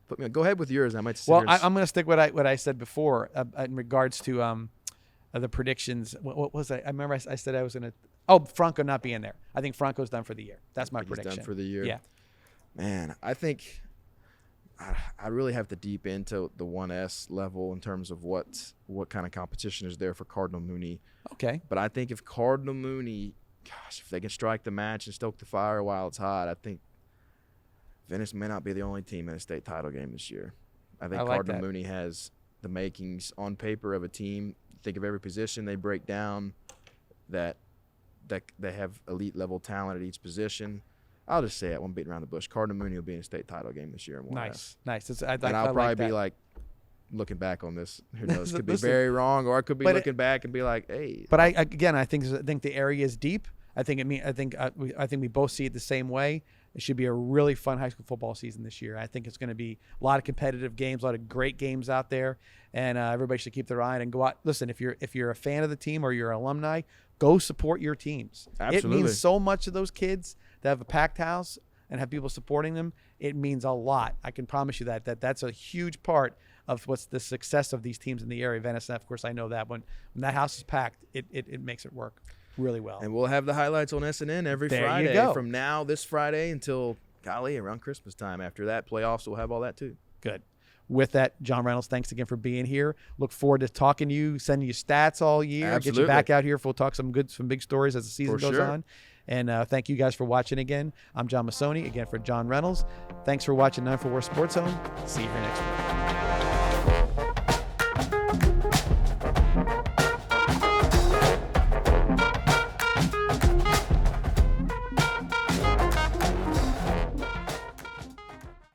But go ahead with yours. I might. Well, I'm going to stick what I said before in regards to the predictions. What was I? I remember I said I was going to. Oh, Franco not being there. I think Franco's done for the year. That's my prediction. He's done for the year. Yeah. Man, I think I really have to deep into the 1S level in terms of what kind of competition is there for Cardinal Mooney. Okay. But I think if Cardinal Mooney, if they can strike the match and stoke the fire while it's hot, I think Venice may not be the only team in a state title game this year. I think Cardinal Mooney has the makings on paper of a team. Think of every position they break down, that that they have elite level talent at each position. I'll just say it. One beating around the bush. Cardinal Mooney will be in a state title game this year. And Nice. And I'll probably be like, looking back on this, who knows? Could be Listen, very wrong, or I could be looking back and be like, hey. But I think the area is deep. I think we both see it the same way. It should be a really fun high school football season this year. I think it's going to be a lot of competitive games, a lot of great games out there, and everybody should keep their eye on and go out. Listen, if you're a fan of the team or you're an alumni, go support your teams. Absolutely. It means so much to those kids that have a packed house and have people supporting them. It means a lot. I can promise you that's a huge part of what's the success of these teams in the area. Venice, of course, I know that when that house is packed, it makes it work really well. And we'll have the highlights on SNN every Friday from now, this Friday, until, golly, around Christmas time. After that, playoffs, we'll have all that too. Good. With that, John Reynolds, thanks again for being here. Look forward to talking to you, sending you stats all year. Absolutely. Get you back out here. We'll talk some big stories as the season goes on. And thank you guys for watching again. I'm John Massoni, again for John Reynolds. Thanks for watching 941 Sports Zone. See you here next week.